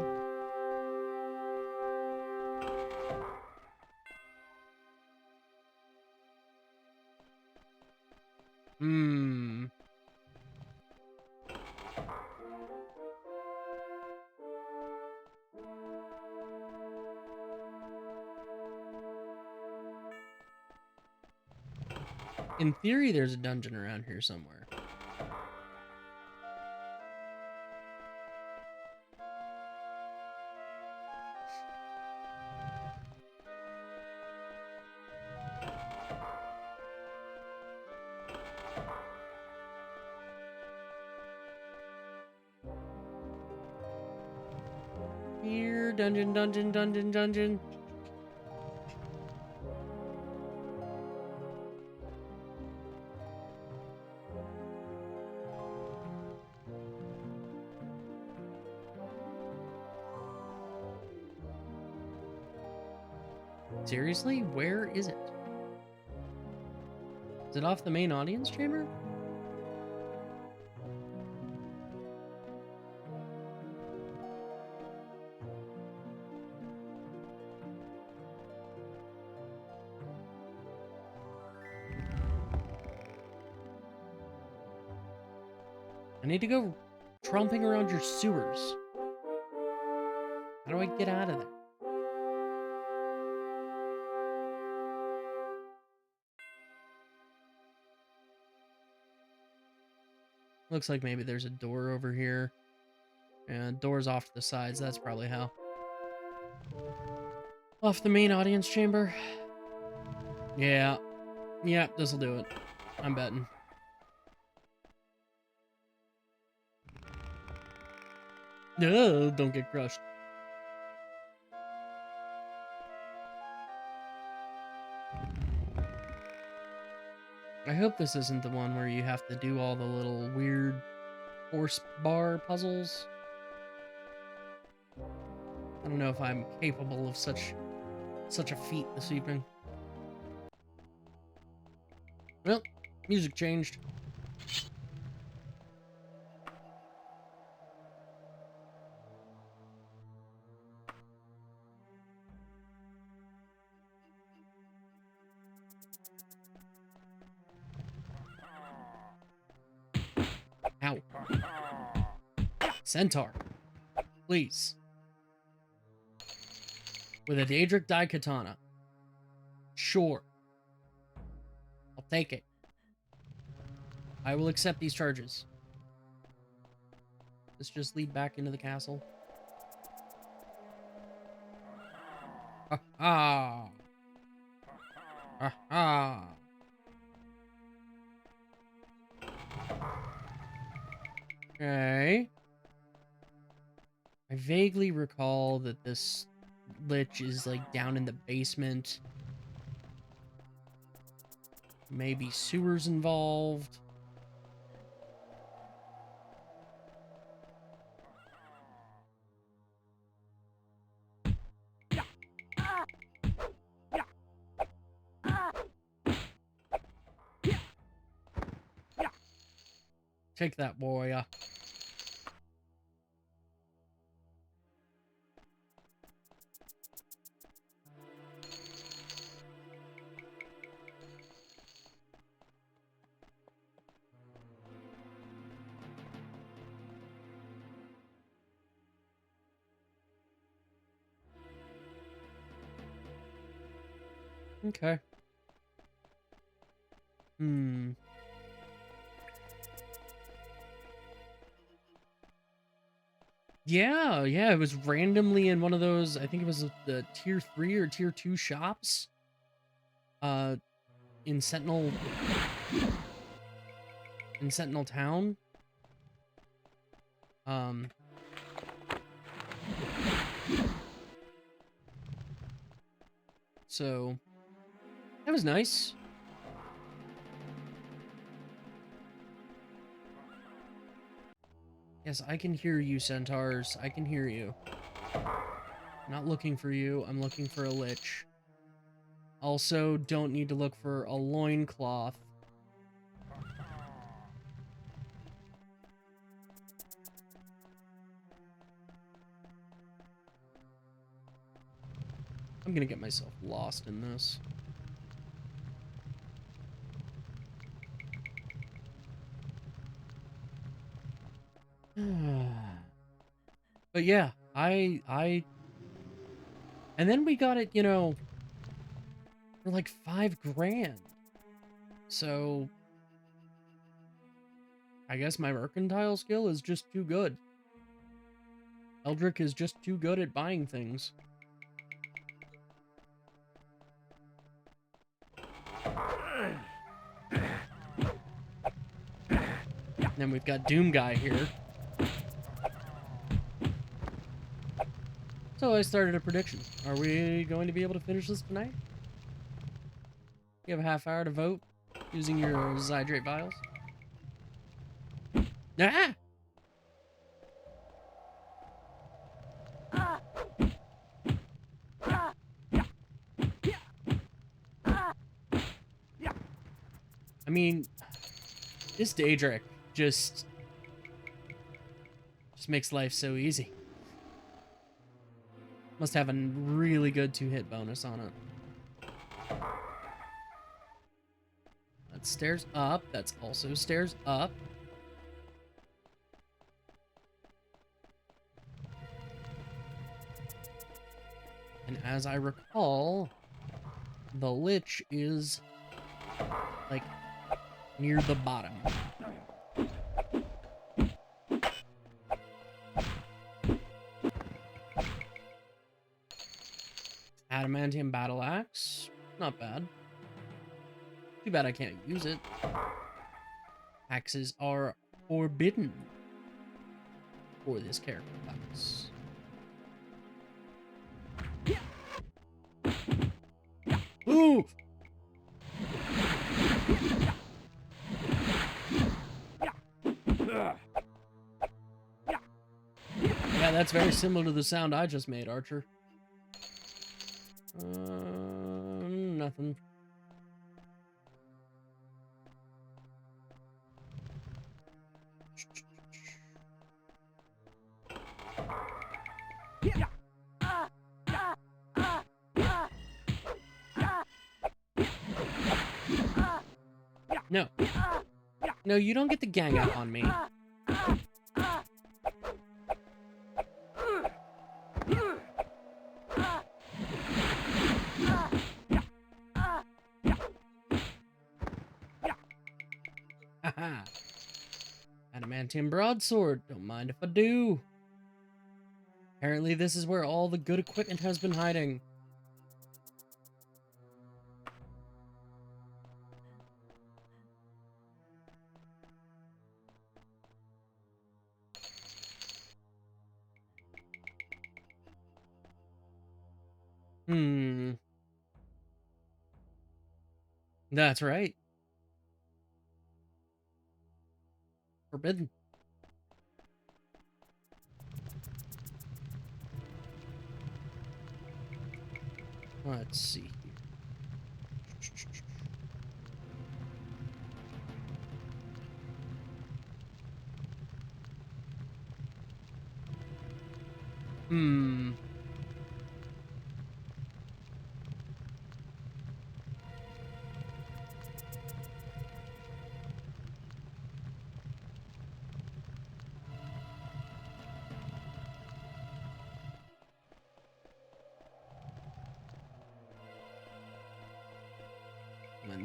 In theory, there's a dungeon around here somewhere. Here, dungeon, dungeon, dungeon, dungeon. Seriously? Where is it? Is it off the main audience chamber? I need to go tromping around your sewers. How do I get out of there? Looks like maybe there's a door over here. And doors off to the sides, that's probably how. Off the main audience chamber. Yeah. Yeah, this'll do it. I'm betting. No, don't get crushed. I hope this isn't the one where you have to do all the little weird horse bar puzzles. I don't know if I'm capable of such a feat this evening. Well, music changed. Ow. Centaur. Please. With a Daedric Daikatana. Sure. I'll take it. I will accept these charges. Let's just lead back into the castle. Ha ha! Ha ha! Okay. I vaguely recall that this Lich is like down in the basement. Maybe sewers involved. Take that, warrior. Okay. Yeah, it was randomly in one of those, I think it was the tier 3 or tier 2 shops. In Sentinel Town. So that was nice. Yes, I can hear you, centaurs. I can hear you. I'm not looking for you. I'm looking for a lich. Also, don't need to look for a loincloth. I'm gonna get myself lost in this. But yeah, and then we got it, you know, for like $5,000. So I guess my mercantile skill is just too good. Eldrick is just too good at buying things. And then we've got Doom Guy here. So I started a prediction. Are we going to be able to finish this tonight? You have a half hour to vote using your Zydrate vials. Ah! I mean, this Daedric just makes life so easy. Must have a really good 2-hit bonus on it. That's stairs up. That's also stairs up. And as I recall, the Lich is like near the bottom. Adamantium battle axe. Not bad. Too bad I can't use it. Axes are forbidden for this character class. Ooh! Yeah, that's very similar to the sound I just made, Archer. Nothing. No. No, you don't get the gang up on me. Haha. Adamantium broadsword. Don't mind if I do. Apparently this is where all the good equipment has been hiding. That's right. Forbidden. Let's see here.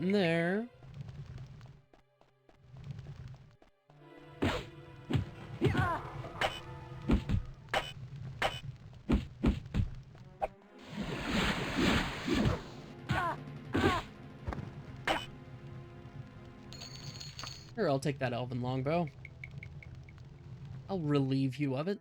In there. Here, I'll take that elven longbow. I'll relieve you of it.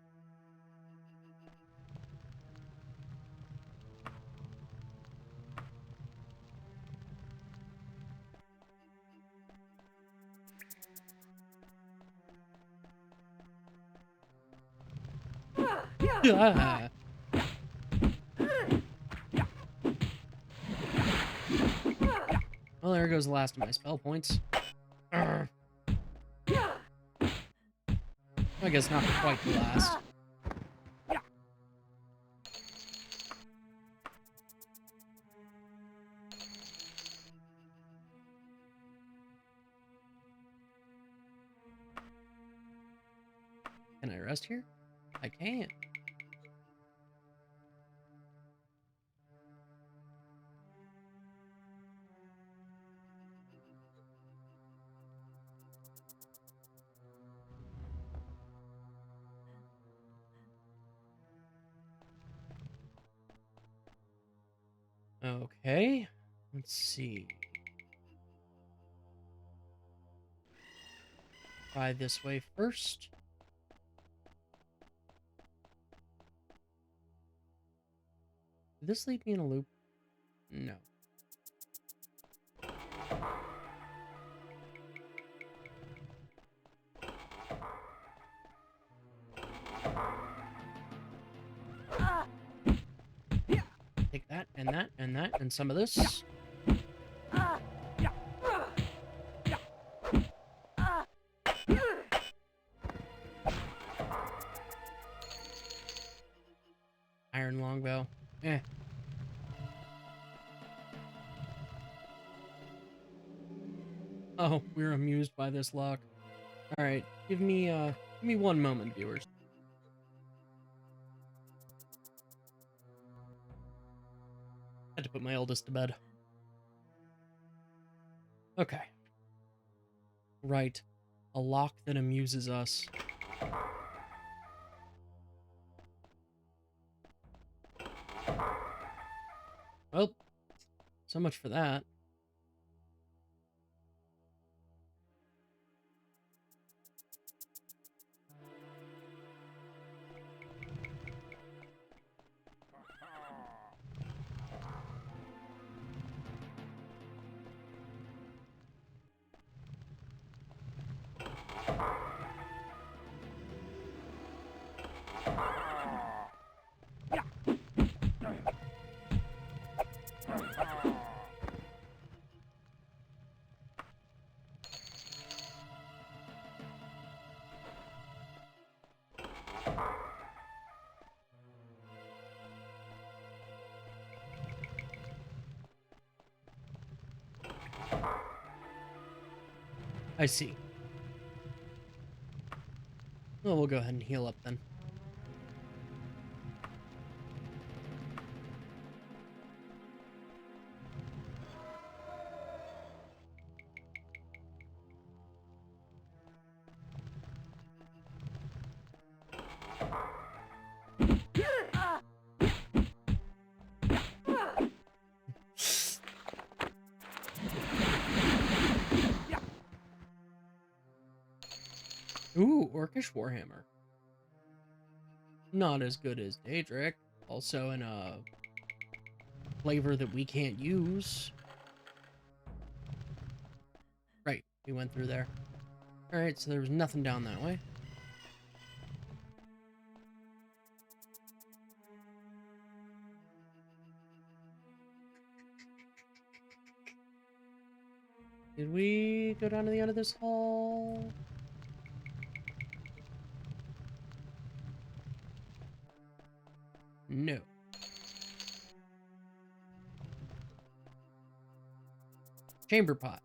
Ah. Well, there goes the last of my spell points. I guess not quite the last. Can I rest here? I can. Okay, let's see. Try this way first. Did this leave me in a loop? No. Take that, and that, and that, and some of this. Iron longbow. Eh. Oh, we're amused by this lock. Alright, give me 1 moment, viewers. Had to put my eldest to bed. Okay. Right. A lock that amuses us. Well, so much for that. I see. Well, we'll go ahead and heal up then. Ooh, Orcish Warhammer. Not as good as Daedric. Also in a flavor that we can't use. Right, we went through there. Alright, so there was nothing down that way. Did we go down to the end of this hall? No. Chamber pot.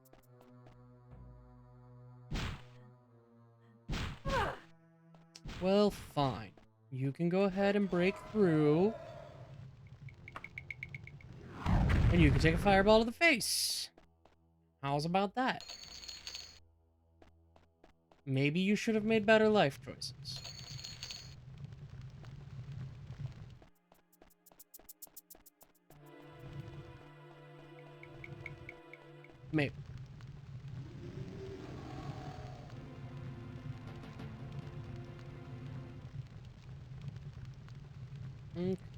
Well, fine. You can go ahead and break through. And you can take a fireball to the face. How's about that? Maybe you should have made better life choices. Maybe.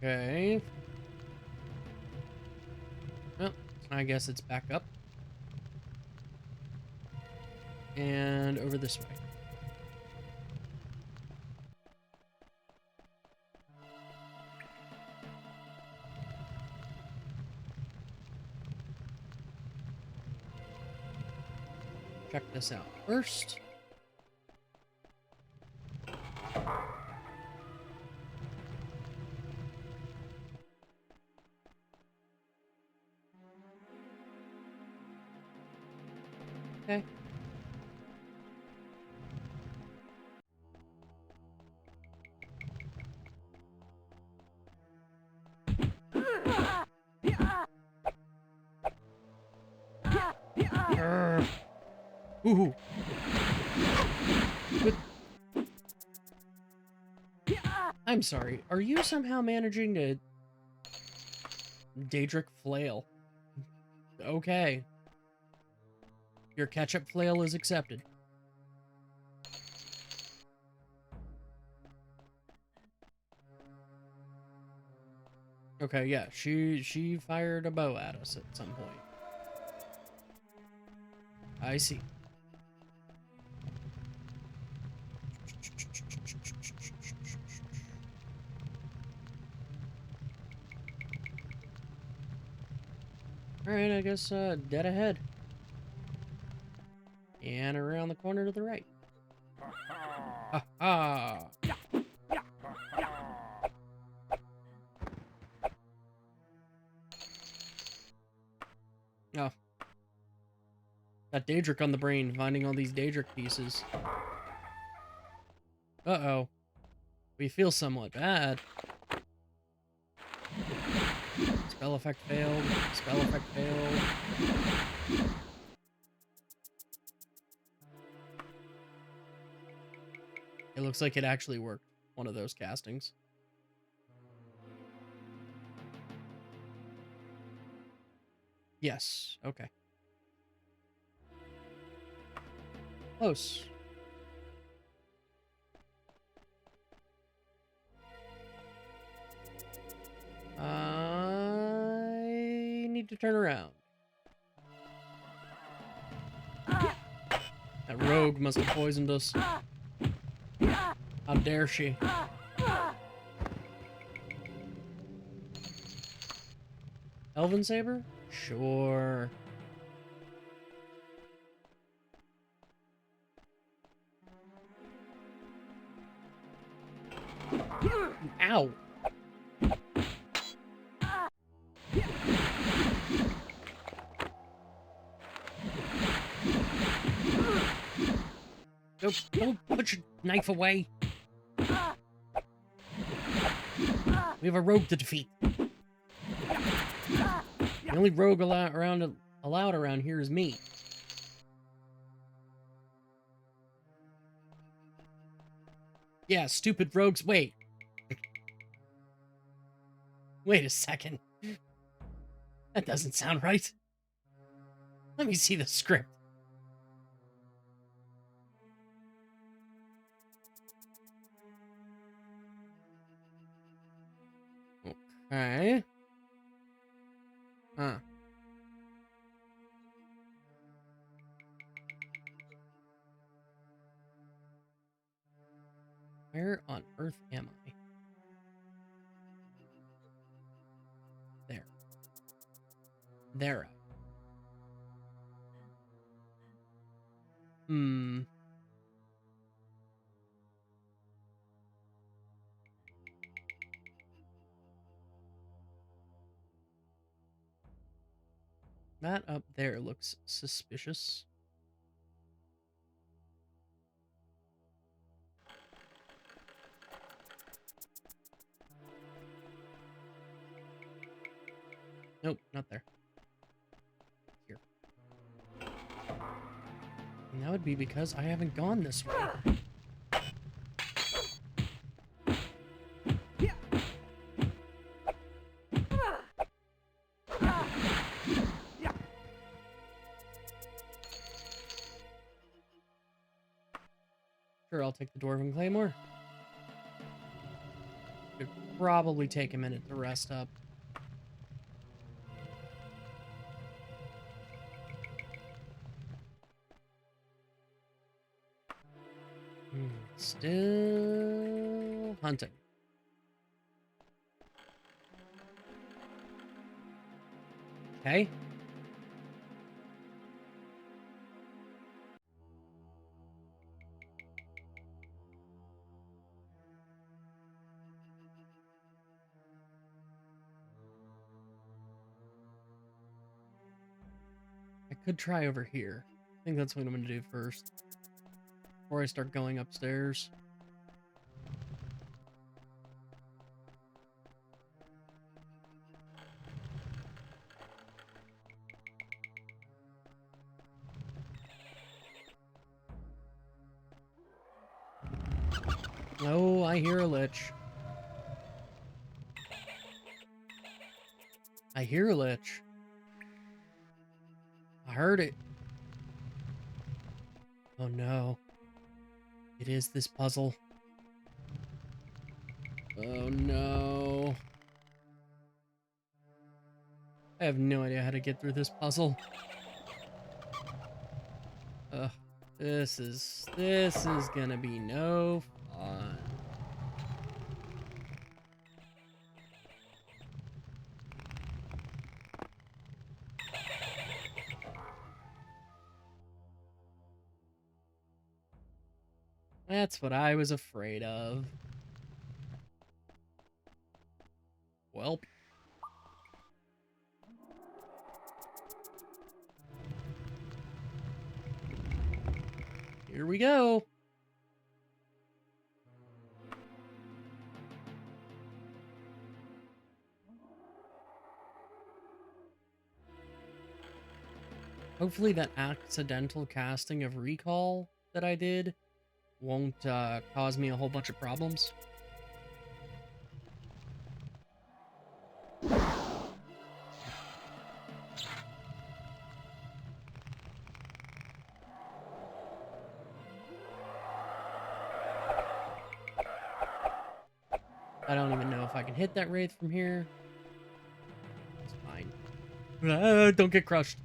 Okay. Well, I guess it's back up. And over this way. Check this out first. Okay. Ooh. But I'm sorry. Are you somehow managing to Daedric flail? Okay. Your ketchup flail is accepted. Okay, yeah, she fired a bow at us at some point. I see. Alright, I guess dead ahead. And around the corner to the right. Ha ha! Oh. Got Daedric on the brain, finding all these Daedric pieces. Uh-oh. We feel somewhat bad. Spell effect failed. Spell effect failed. It looks like it actually worked. One of those castings. Yes. Okay. Close. I need to turn around. That rogue must have poisoned us. How dare she? Elven Saber? Sure. Ow. Don't put your knife away. We have a rogue to defeat. The only rogue allowed around here is me. Yeah, stupid rogues. Wait a second. That doesn't sound right. Let me see the script. Okay. Huh. Where on earth am I? There. Hmm. That up there looks suspicious. Nope, not there. Here. And that would be because I haven't gone this way. Sure, I'll take the Dwarven Claymore. Could probably take a minute to rest up. Still hunting. Okay. I could try over here. I think that's what I'm going to do first. Before I start going upstairs. Oh, I hear a Lich. I hear a Lich. I heard it. Oh no. It is this puzzle. Oh no. I have no idea how to get through this puzzle. Ugh. This is gonna be no fun. That's what I was afraid of. Welp. Here we go. Hopefully that accidental casting of recall that I did won't cause me a whole bunch of problems. I don't even know if I can hit that wraith from here. It's fine. Don't get crushed.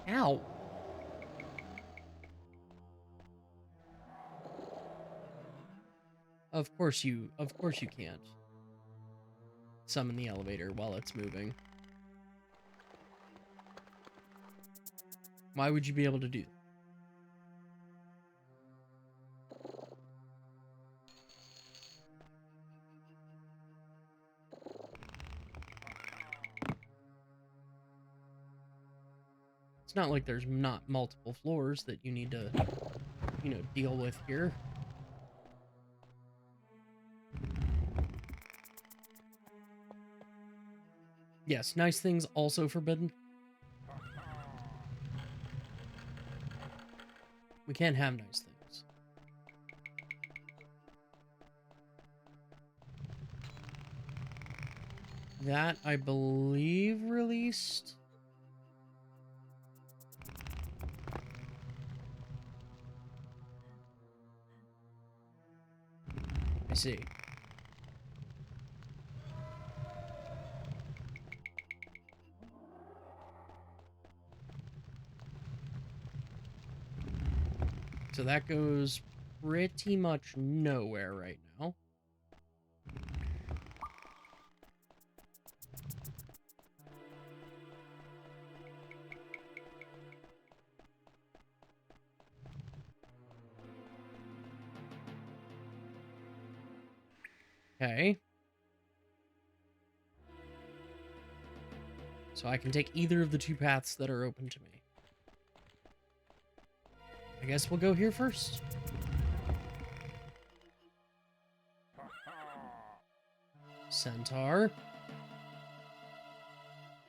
Ow. Of course you can't summon the elevator while it's moving. Why would you be able to do that? It's not like there's not multiple floors that you need to, deal with here. Yes, nice things also forbidden. We can't have nice things. That, I believe, released. I see. So that goes pretty much nowhere right now. Okay. So I can take either of the two paths that are open to me. I guess we'll go here first. Centaur.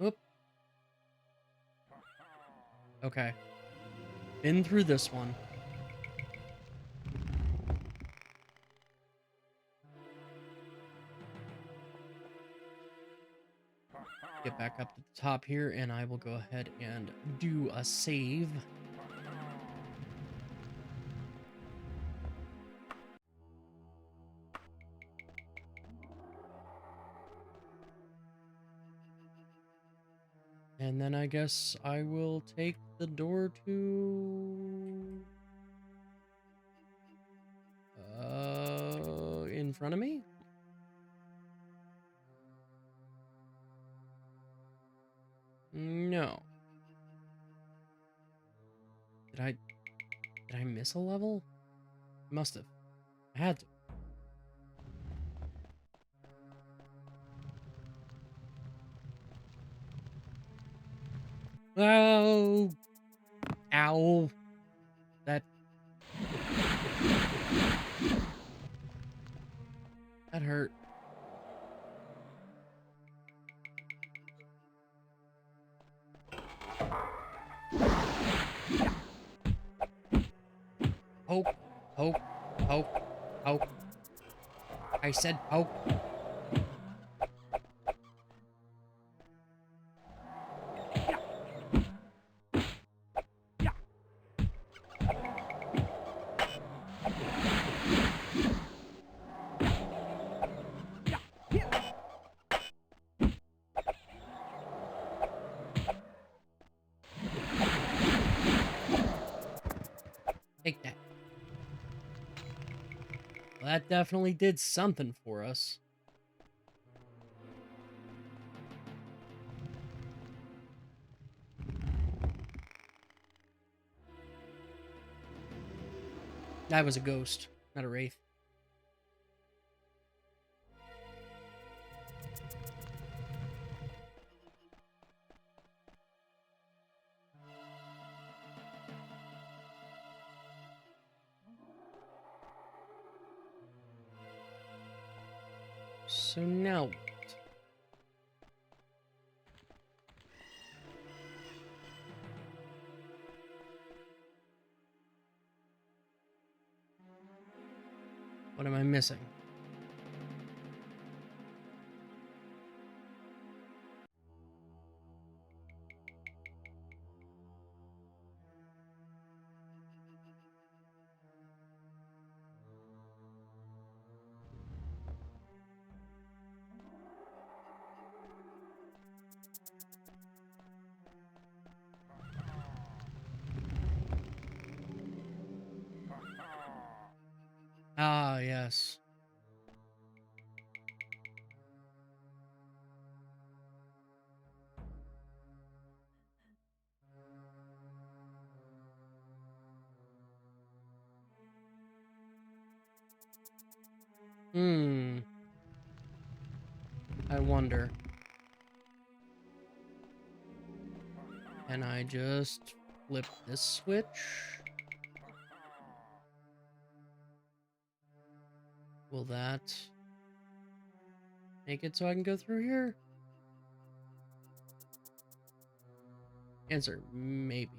Oop. Okay. Been through this one. Get back up to the top here, and I will go ahead and do a save. And then I guess I will take the door to... in front of me? No. Did I miss a level? Must have. I had to. Oh! Ow! That hurt. Poke, poke, poke, poke. I said poke. Take that. Well, that definitely did something for us. That was a ghost, not a wraith. So now what? What am I missing? Ah, yes. Hmm. I wonder. Can I just flip this switch? Will that make it so I can go through here? Answer, maybe.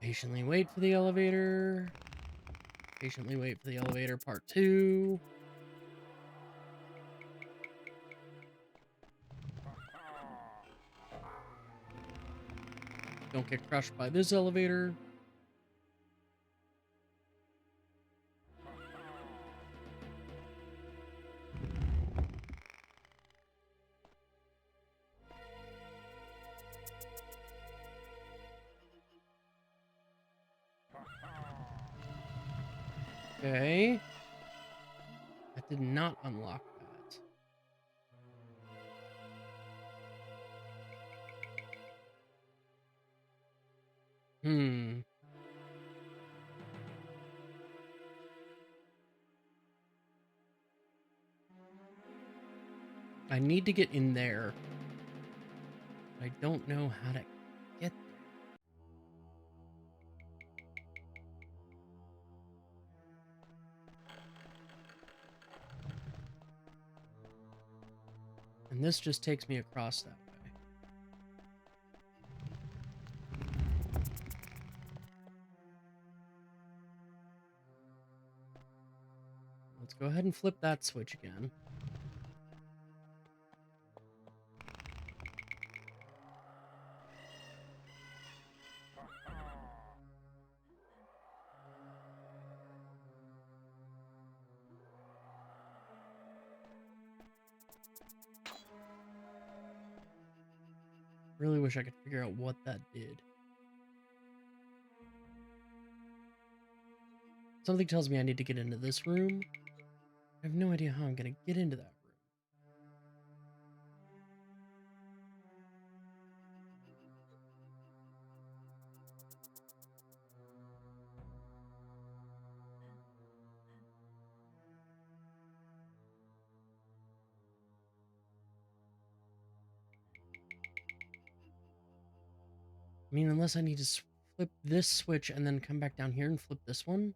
Patiently wait for the elevator. Patiently wait for the elevator part 2. Don't get crushed by this elevator. Okay. That did not unlock that. Hmm. I need to get in there. I don't know how to get there. And this just takes me across that way. Let's go ahead and flip that switch again. Really wish I could figure out what that did. Something tells me I need to get into this room. I have no idea how I'm going to get into that room. I mean, unless I need to flip this switch and then come back down here and flip this one.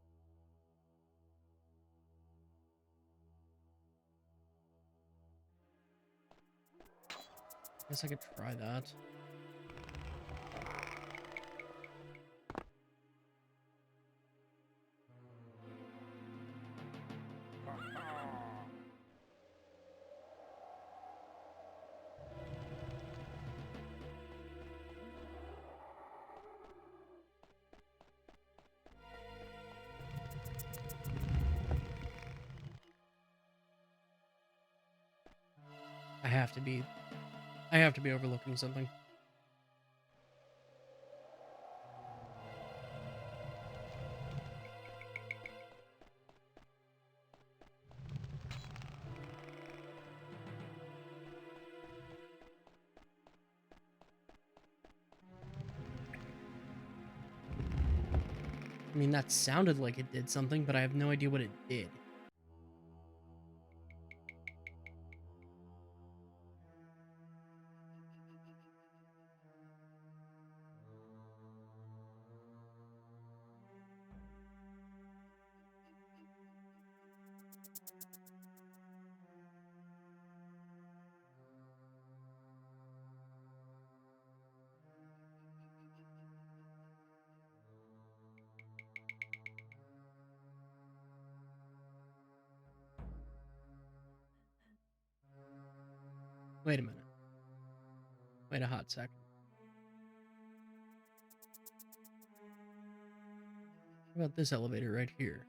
Guess I could try that. I have to be overlooking something. I mean, that sounded like it did something, but I have no idea what it did. Wait a minute. Wait a hot second. What about this elevator right here?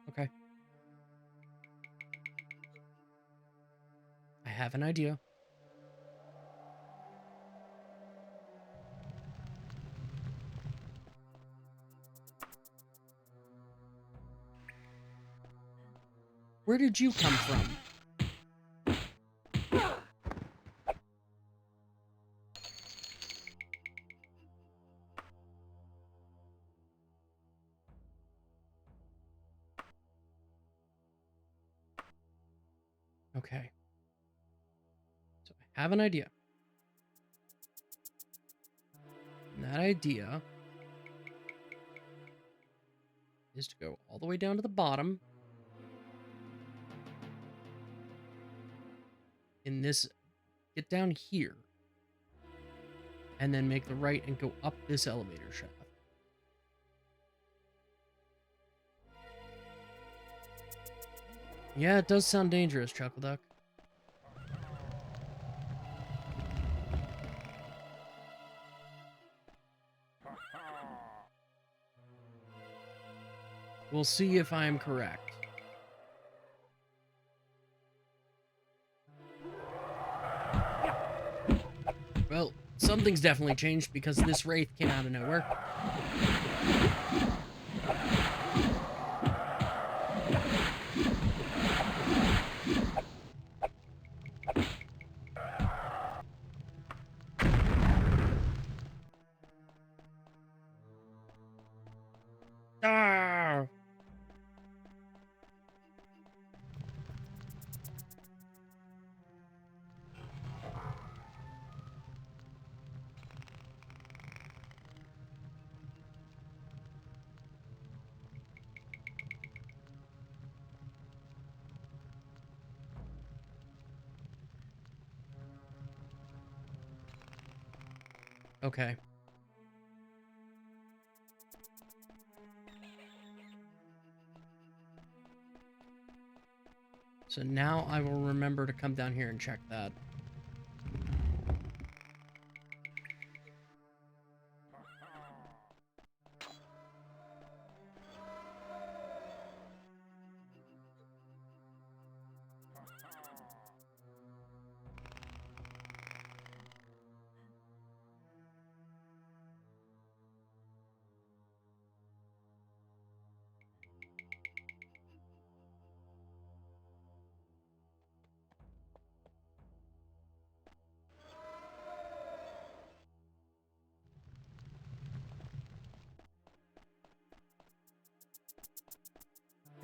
Okay. I have an idea. Where did you come from? Okay. So I have an idea. And that idea is to go all the way down to the bottom. In this, get down here. And then make the right and go up this elevator shaft. Yeah, it does sound dangerous, Chuckle Duck. We'll see if I'm correct. Well, something's definitely changed because this wraith came out of nowhere. Ah! Okay. So now I will remember to come down here and check that.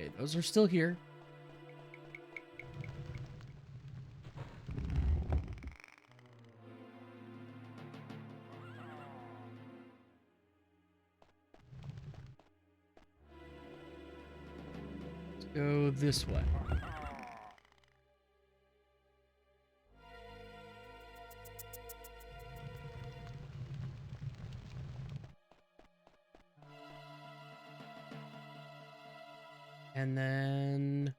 Okay, those are still here. Let's go this way. And then...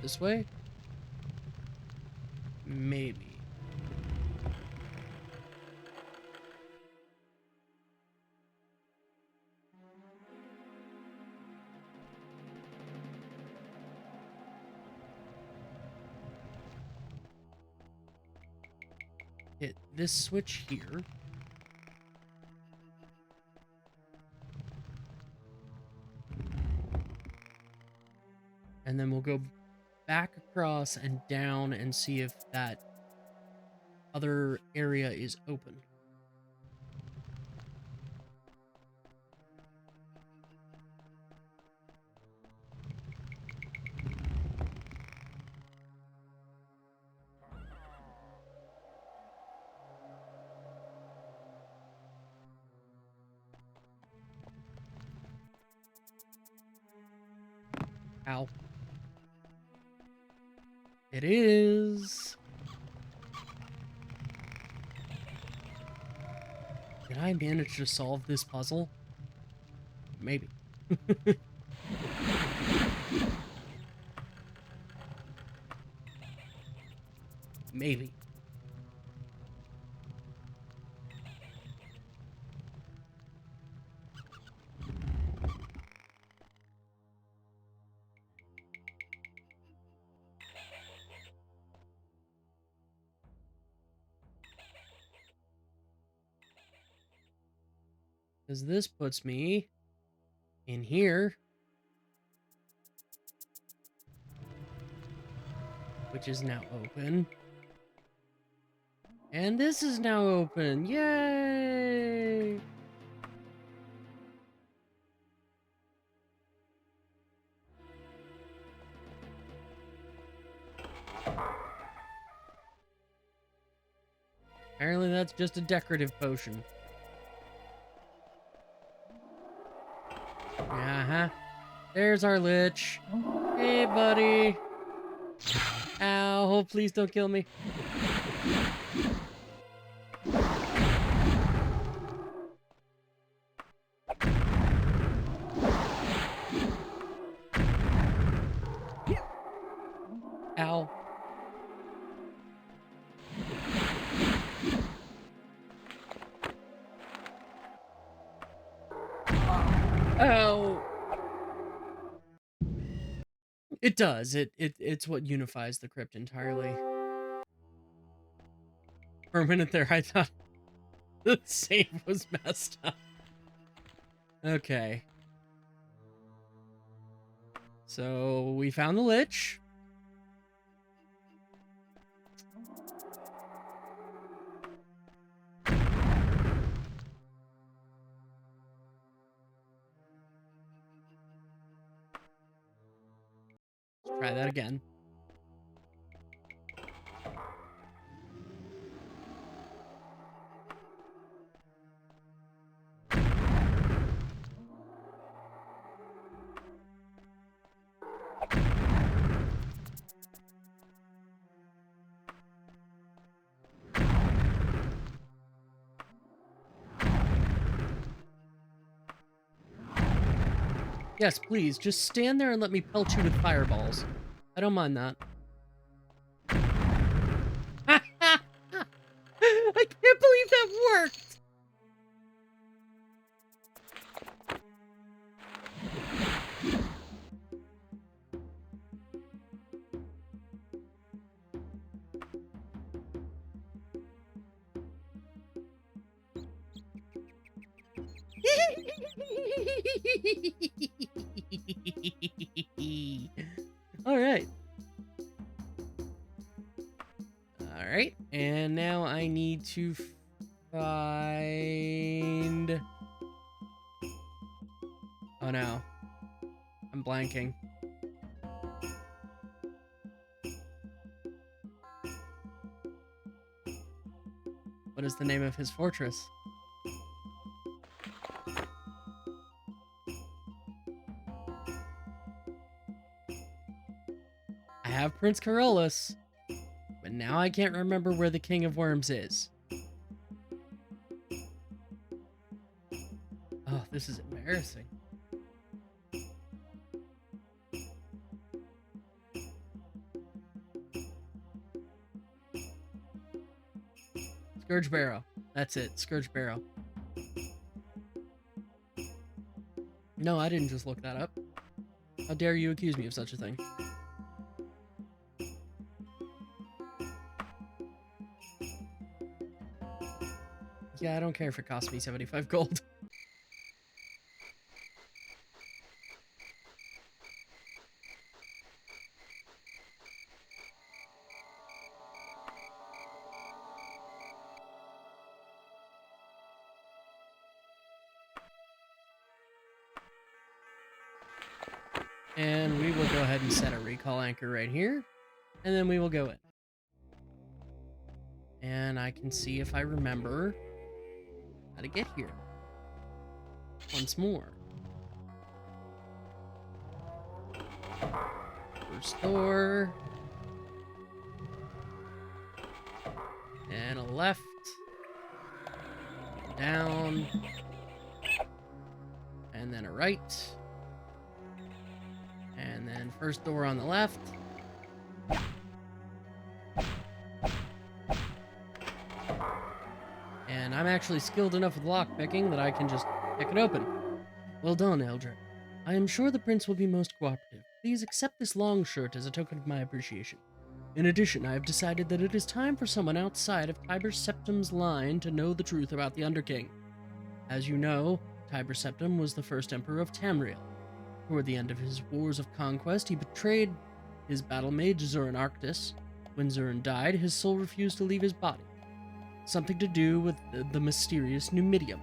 this way? Maybe. Hit this switch here. And then we'll go back across and down and see if that other area is open. Ow. It is. Did I manage to solve this puzzle? Maybe. Maybe. Because this puts me in here, which is now open. And this is now open. Yay! Apparently that's just a decorative potion. Uh-huh. There's our Lich. Hey, buddy. Ow, please don't kill me. Ow. Ow. It does. It's what unifies the crypt entirely. For a minute there, I thought the save was messed up. Okay. So we found the Lich. Let's try that again. Yes, please, just stand there and let me pelt you with fireballs. I don't mind that. I can't believe that worked! Alright. Alright, and now I need to find... Oh no. I'm blanking. What is the name of his fortress? I have Prince Carolus, but now I can't remember where the King of Worms is. Oh, this is embarrassing. Scourge Barrow. That's it. Scourge Barrow. No, I didn't just look that up. How dare you accuse me of such a thing? Yeah, I don't care if it costs me 75 gold. And we will go ahead and set a recall anchor right here. And then we will go in. And I can see if I remember how to get here. Once more. First door. And a left. Down. And then a right. And then first door on the left. I'm actually skilled enough with lockpicking that I can just pick it open. Well done, Eldred. I am sure the prince will be most cooperative. Please accept this long shirt as a token of my appreciation. In addition, I have decided that it is time for someone outside of Tiber Septim's line to know the truth about the Underking. As you know, Tiber Septim was the first emperor of Tamriel. Toward the end of his wars of conquest, he betrayed his battle mage Zurin Arctis. When Zurin died, his soul refused to leave his body. Something to do with the mysterious Numidium.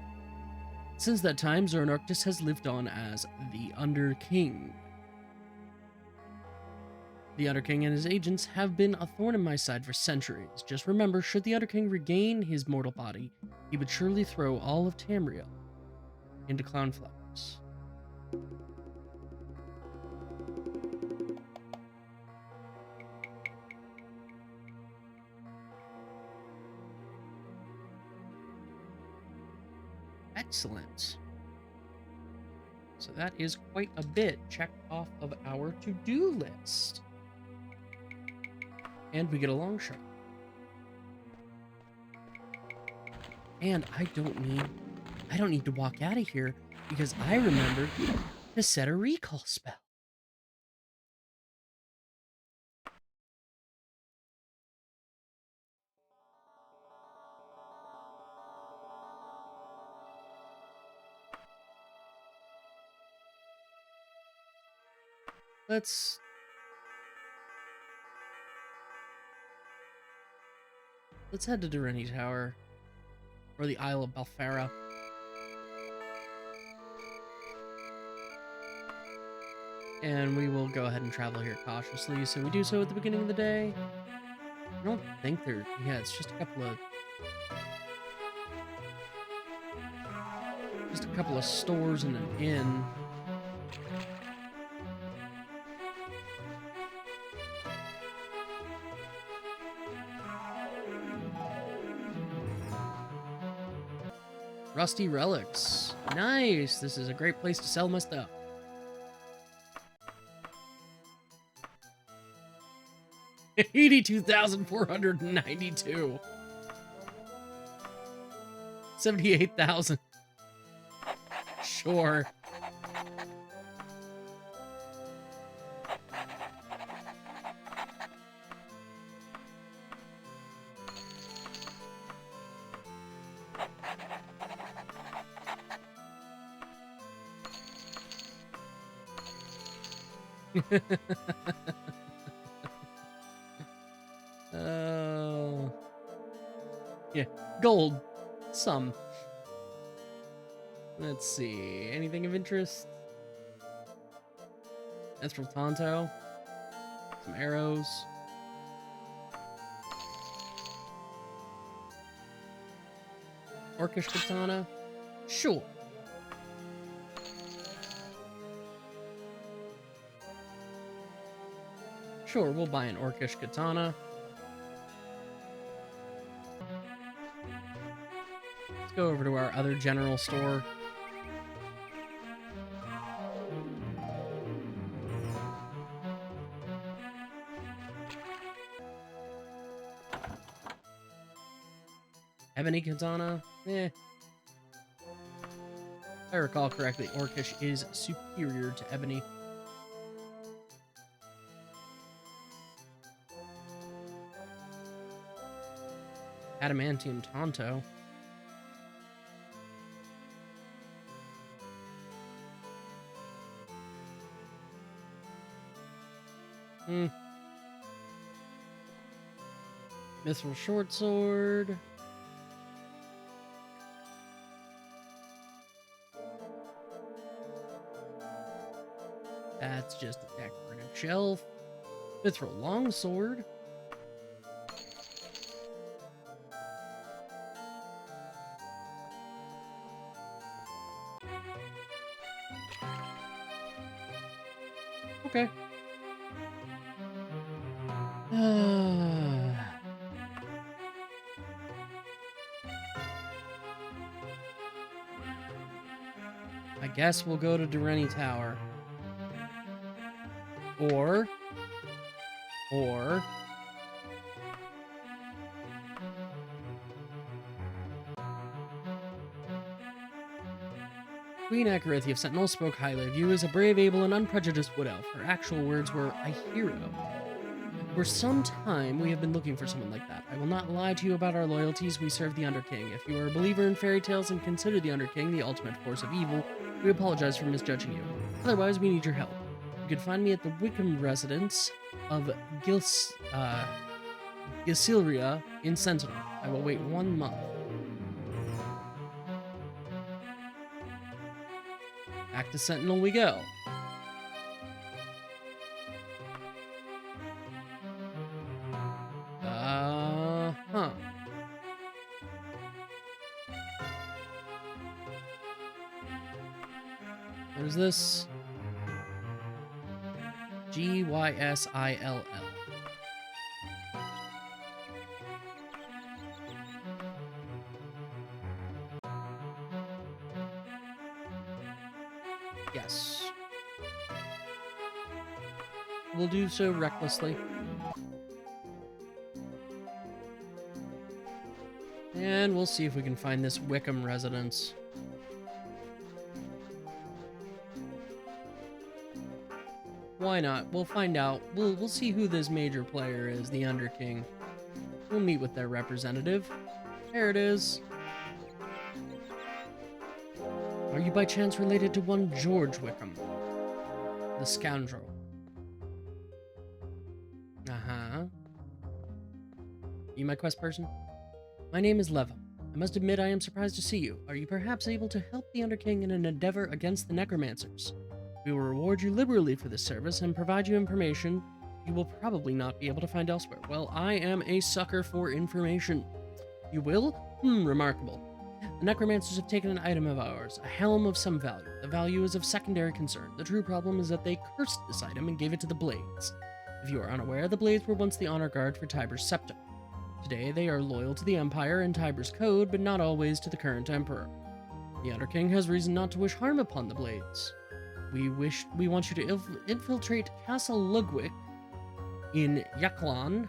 Since that time, Zurin Arctis has lived on as the Underking. The Underking and his agents have been a thorn in my side for centuries. Just remember, should the Underking regain his mortal body, he would surely throw all of Tamriel into clownflowers. Excellent. So that is quite a bit checked off of our to-do list. And we get a long shot. And I don't need to walk out of here because I remembered to set a recall spell. Let's head to Durrani Tower, or the Isle of Balfara. And we will go ahead and travel here cautiously, so we do so at the beginning of the day. I don't think yeah, it's just a couple of stores and an inn. Rusty relics. Nice! This is a great place to sell my stuff. $82,492. 78,000. Sure. Oh. Yeah, gold. Some. Let's see. Anything of interest? Mithril Tonto. Some arrows. Orcish Katana. Sure. Sure, we'll buy an Orcish Katana. Let's go over to our other general store. Ebony Katana? Eh. If I recall correctly, Orcish is superior to Ebony. Adamantium Tonto. Mithril Short Sword. That's just a decorative shelf. Mithril Longsword. Okay. I guess we'll go to Durrani Tower. Or Queen Acarithia of Sentinel spoke highly of you as a brave, able, and unprejudiced wood elf. Her actual words were, a hero. For some time, we have been looking for someone like that. I will not lie to you about our loyalties. We serve the Underking. If you are a believer in fairy tales and consider the Underking the ultimate force of evil, we apologize for misjudging you. Otherwise, we need your help. You can find me at the Wickham residence of Gilsilria in Sentinel. I will wait 1 month. Back to Sentinel we go. Huh. What is this? Gysill. Yes. We'll do so recklessly. And we'll see if we can find this Wickham residence. Why not? We'll find out. We'll see who this major player is, the Underking. We'll meet with their representative. There it is. Are you by chance related to one George Wickham? The scoundrel. Uh-huh. You my quest person? My name is Leva. I must admit I am surprised to see you. Are you perhaps able to help the Underking in an endeavor against the Necromancers? We will reward you liberally for this service and provide you information you will probably not be able to find elsewhere. Well, I am a sucker for information. You will? Remarkable. The Necromancers have taken an item of ours, a helm of some value. The value is of secondary concern. The true problem is that they cursed this item and gave it to the Blades. If you are unaware, the Blades were once the honor guard for Tiber's Septum. Today, they are loyal to the Empire and Tiber's code, but not always to the current Emperor. The Underking has reason not to wish harm upon the Blades. We want you to infiltrate Castle Wayrest in Yaklan.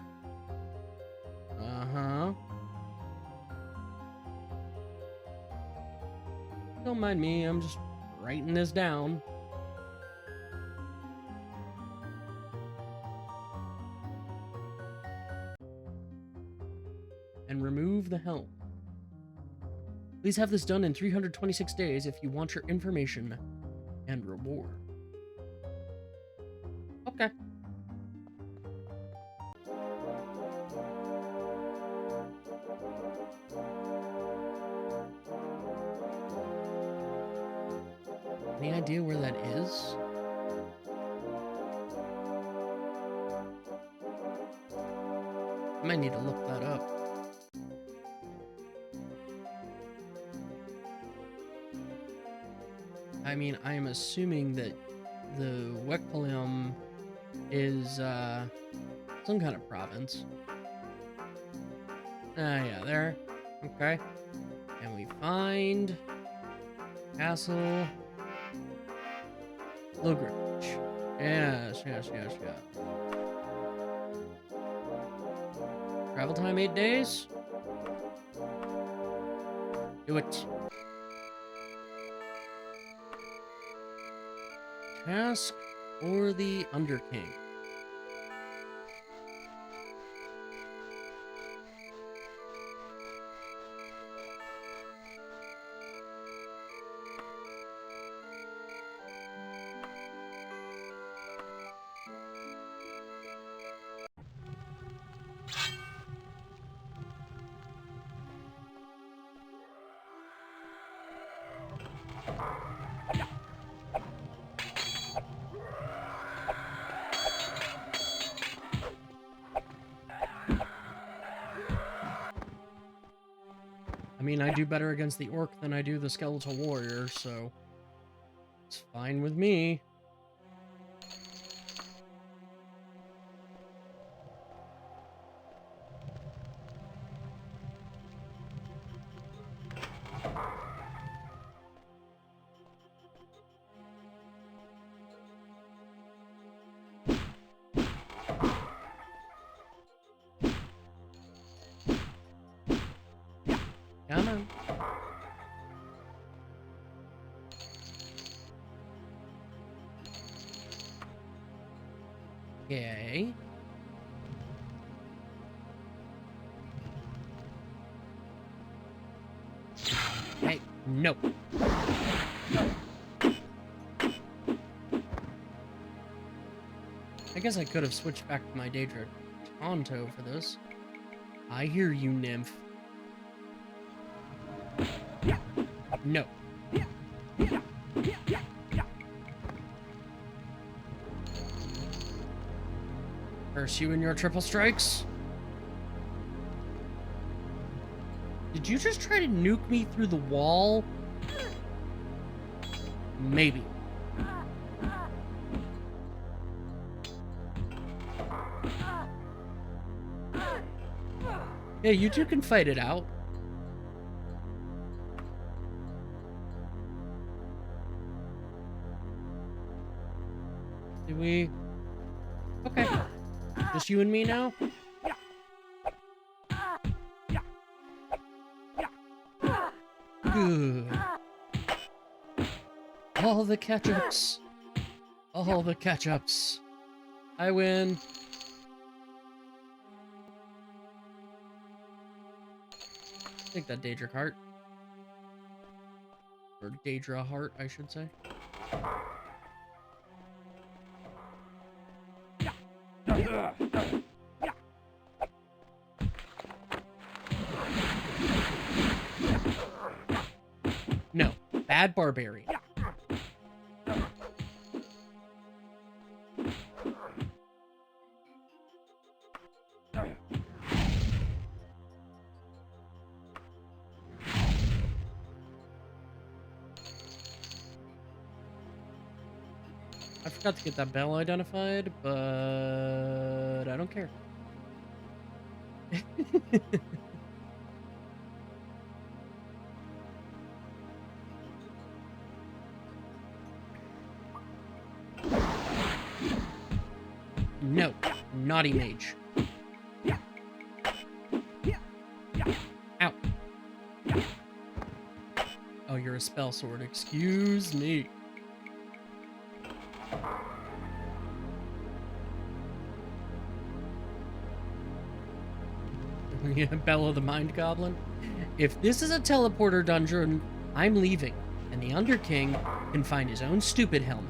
Uh-huh. Don't mind me, I'm just writing this down. And remove the helm. Please have this done in 326 days if you want your information and reward. Okay. Any idea where that is? I might need to look that up. I mean, I am assuming that the Wekpalium is some kind of province. Yeah, there. Okay. And we find Castle Wayrest. Yes. Travel time 8 days. Do it. Task for the Underking. I mean, I do better against the orc than I do the skeletal warrior, so it's fine with me. Come on. Okay. Hey, no. I guess I could have switched back to my Daedra Tonto for this. I hear you, nymph. No. Curse you in your triple strikes? Did you just try to nuke me through the wall? Maybe. Yeah, you two can fight it out. Do we? Okay. Just you and me now? Good. All the catch-ups. All the catch-ups. I win. Take that Daedra heart. Or Daedra heart, I should say. No. Bad barbarian. I forgot to get that bell identified, but I don't care. No, naughty mage. Ow. Oh, you're a spell sword. Excuse me. Yeah, Bellow the Mind Goblin. If this is a teleporter dungeon, I'm leaving, and the Underking can find his own stupid helmet.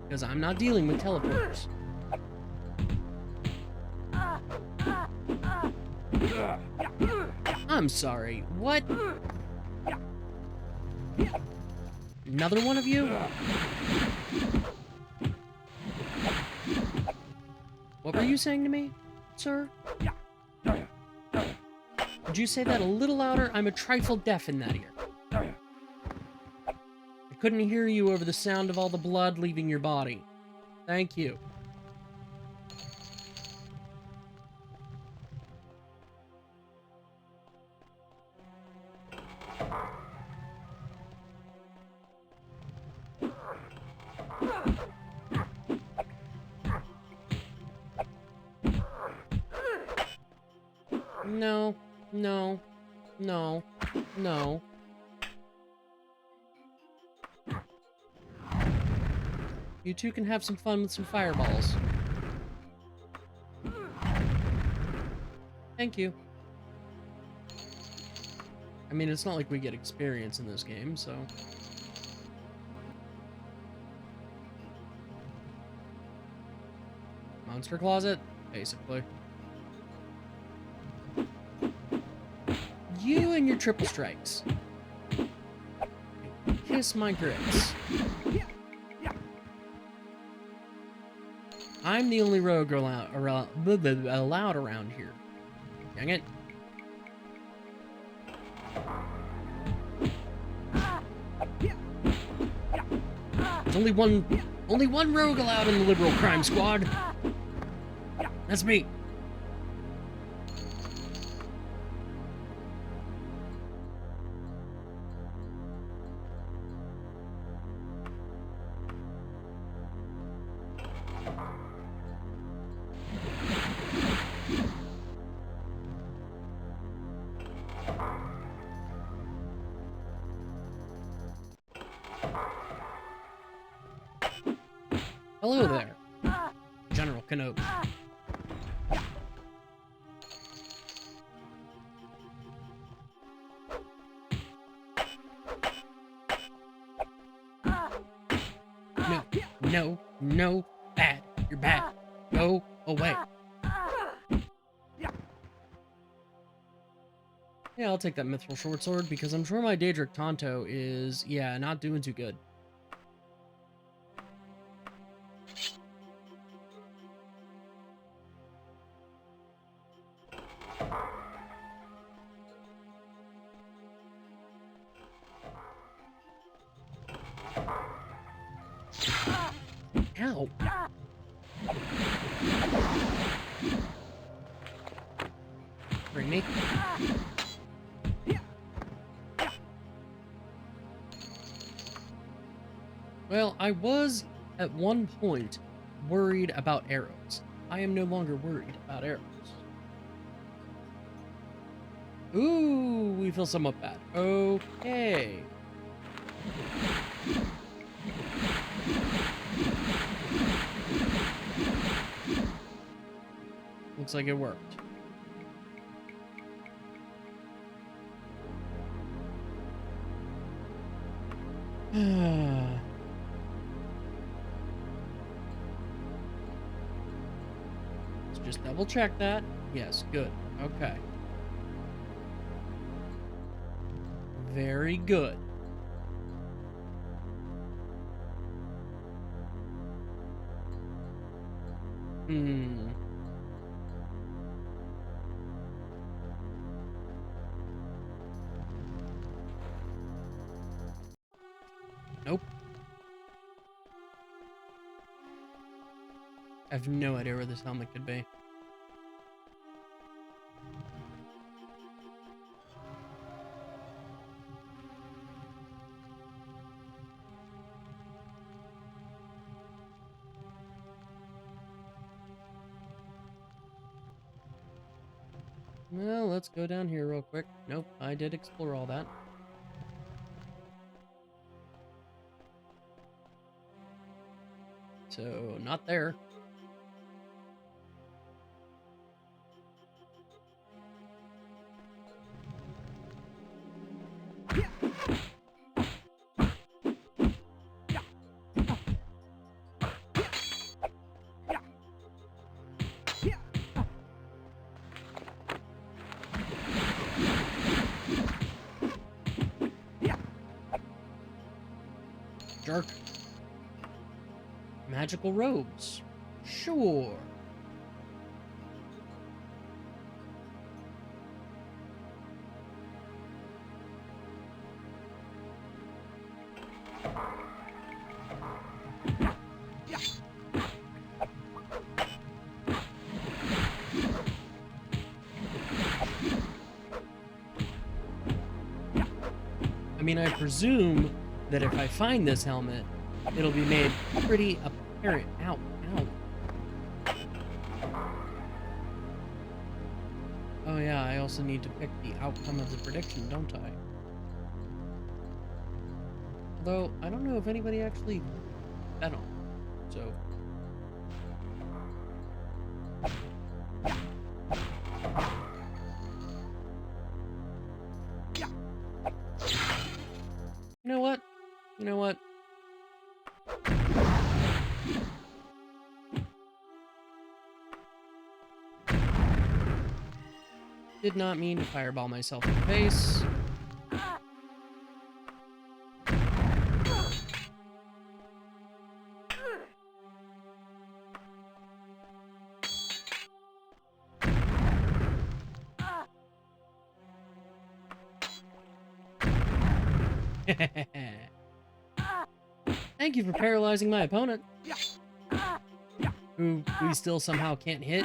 Because I'm not dealing with teleporters. I'm sorry, what? Another one of you? What were you saying to me, sir? Could you say that a little louder? I'm a trifle deaf in that ear. I couldn't hear you over the sound of all the blood leaving your body. Thank you. No, no, no, no. You two can have some fun with some fireballs. Thank you. I mean, it's not like we get experience in this game, so... Monster closet? Basically. You and your triple strikes. Kiss my grits. I'm the only rogue allowed around here. Dang it. There's only one rogue allowed in the liberal crime squad. That's me. Hello there, General Kenobi. No, no, no, bad. You're bad. Go away. Yeah, I'll take that Mithril Short Sword because I'm sure my Daedric Tonto is, yeah, not doing too good. Ow. Bring me. Well, I was, at one point, worried about arrows. I am no longer worried about arrows. Ooh, we feel somewhat bad. Okay. Looks like it worked. Let's just double check that. Yes, good. Okay. Very good. Nope. I have no idea where this helmet could be. Well, let's go down here real quick. Nope, I did explore all that. So, not there. Jerk. Magical robes. Sure. I mean, I presume that if I find this helmet, it'll be made pretty apparent. Ow, ow. Oh yeah, I also need to pick the outcome of the prediction, don't I? Although, I don't know if anybody actually bet on it, so... You know what? You know what? Did not mean to fireball myself in the face. Thank you for paralyzing my opponent, who we still somehow can't hit.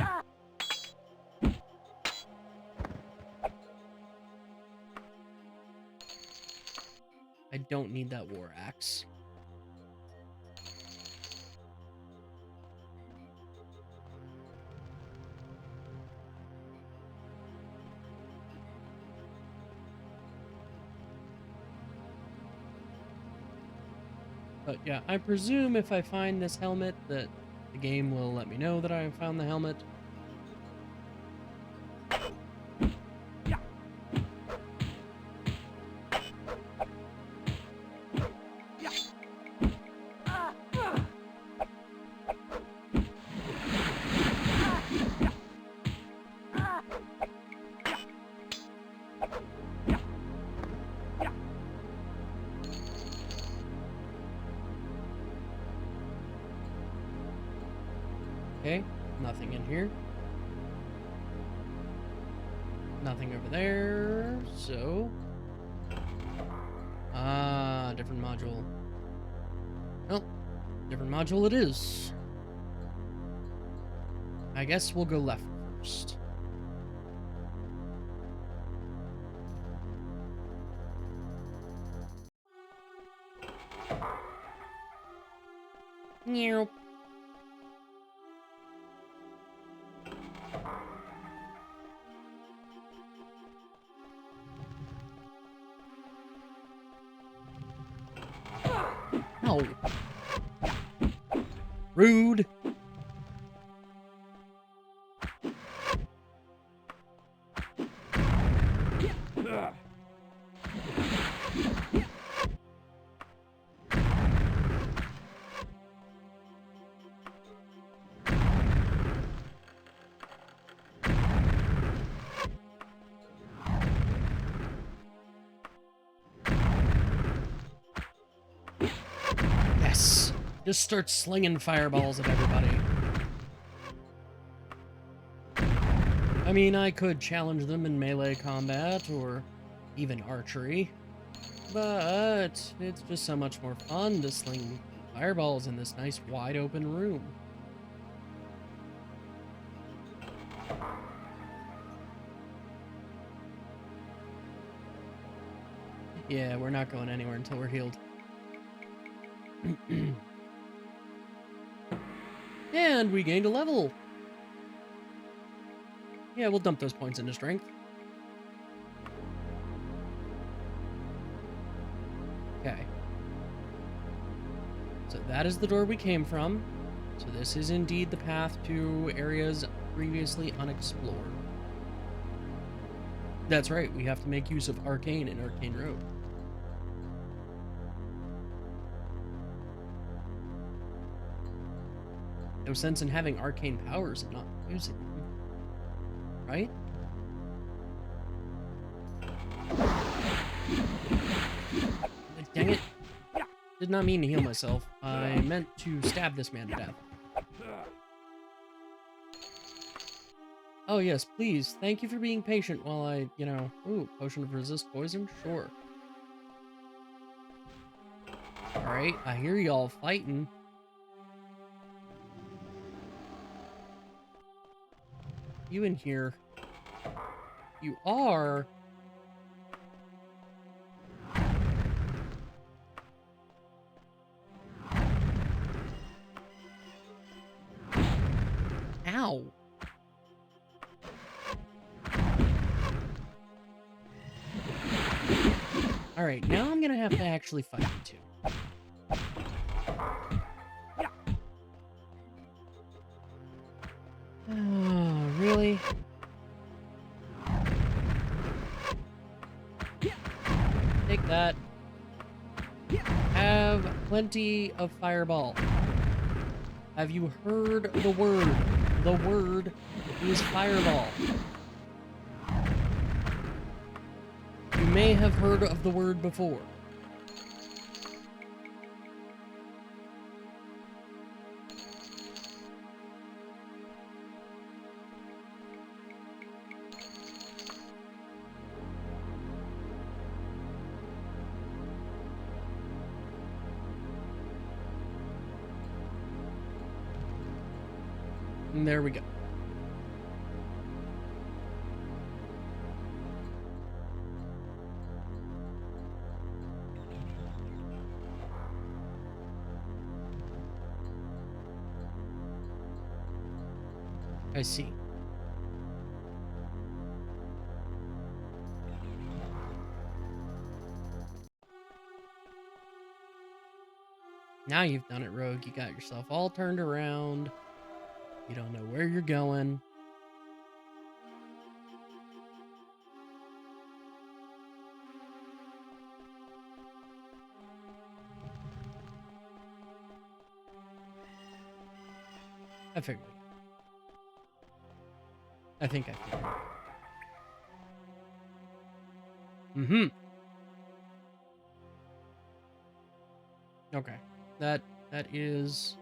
I don't need that war axe. But yeah, I presume if I find this helmet that the game will let me know that I have found the helmet. Okay, nothing in here. Nothing over there, so... different module. Well, different module it is. I guess we'll go left first. Meow. No. Rude. Yes. Just start slinging fireballs at everybody. I mean, I could challenge them in melee combat or even archery, but it's just so much more fun to sling fireballs in this nice wide open room. Yeah, we're not going anywhere until we're healed. And we gained a level. Yeah, we'll dump those points into strength. Okay. So that is the door we came from. So this is indeed the path to areas previously unexplored. That's right, we have to make use of Arcane and Arcane Road. No sense in having arcane powers and not using them. Right? Dang it. Did not mean to heal myself. I meant to stab this man to death. Oh yes, please. Thank you for being patient while I, ooh, potion of resist poison? Sure. Alright, I hear y'all fighting. You in here. You are. Ow. Alright, now I'm gonna have to actually fight you two. Oh, really? Take that. Have plenty of fireball. Have you heard the word? The word is fireball. You may have heard of the word before. And there we go. I see. Now you've done it, Rogue. You got yourself all turned around. You don't know where you're going. I figured. I think I figured. Mm-hmm. Okay. That is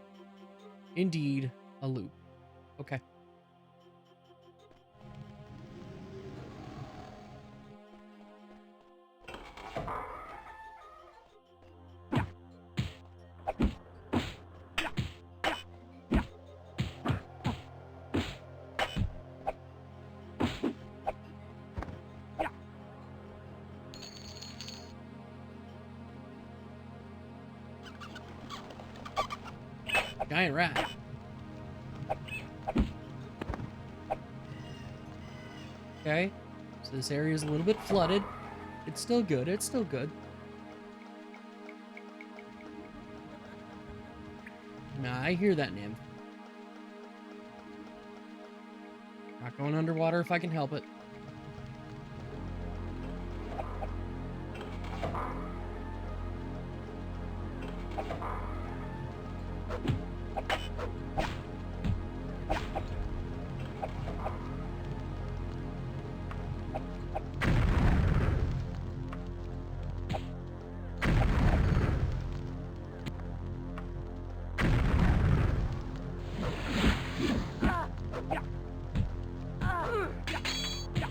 indeed a loop. Okay. Giant rat. Okay. So this area is a little bit flooded. It's still good. It's still good. Nah, I hear that, nymph. Not going underwater if I can help it.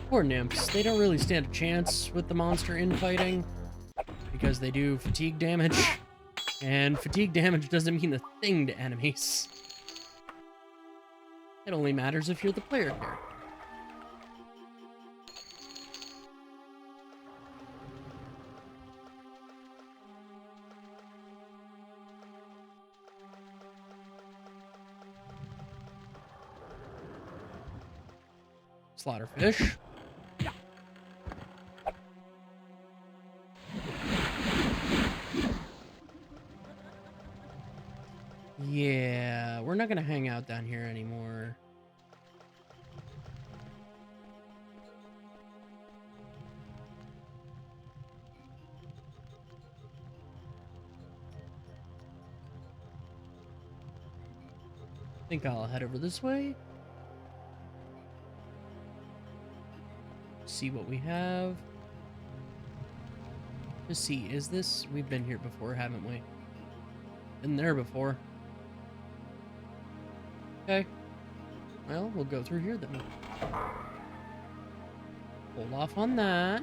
Poor nymphs. They don't really stand a chance with the monster infighting because they do fatigue damage, and fatigue damage doesn't mean a thing to enemies. It only matters if you're the player character. Slaughterfish. Yeah, we're not gonna hang out down here anymore. I think I'll head over this way. See what we have. Just see, is this... We've been here before, haven't we? Been there before. Okay. Well, we'll go through here then. Hold off on that.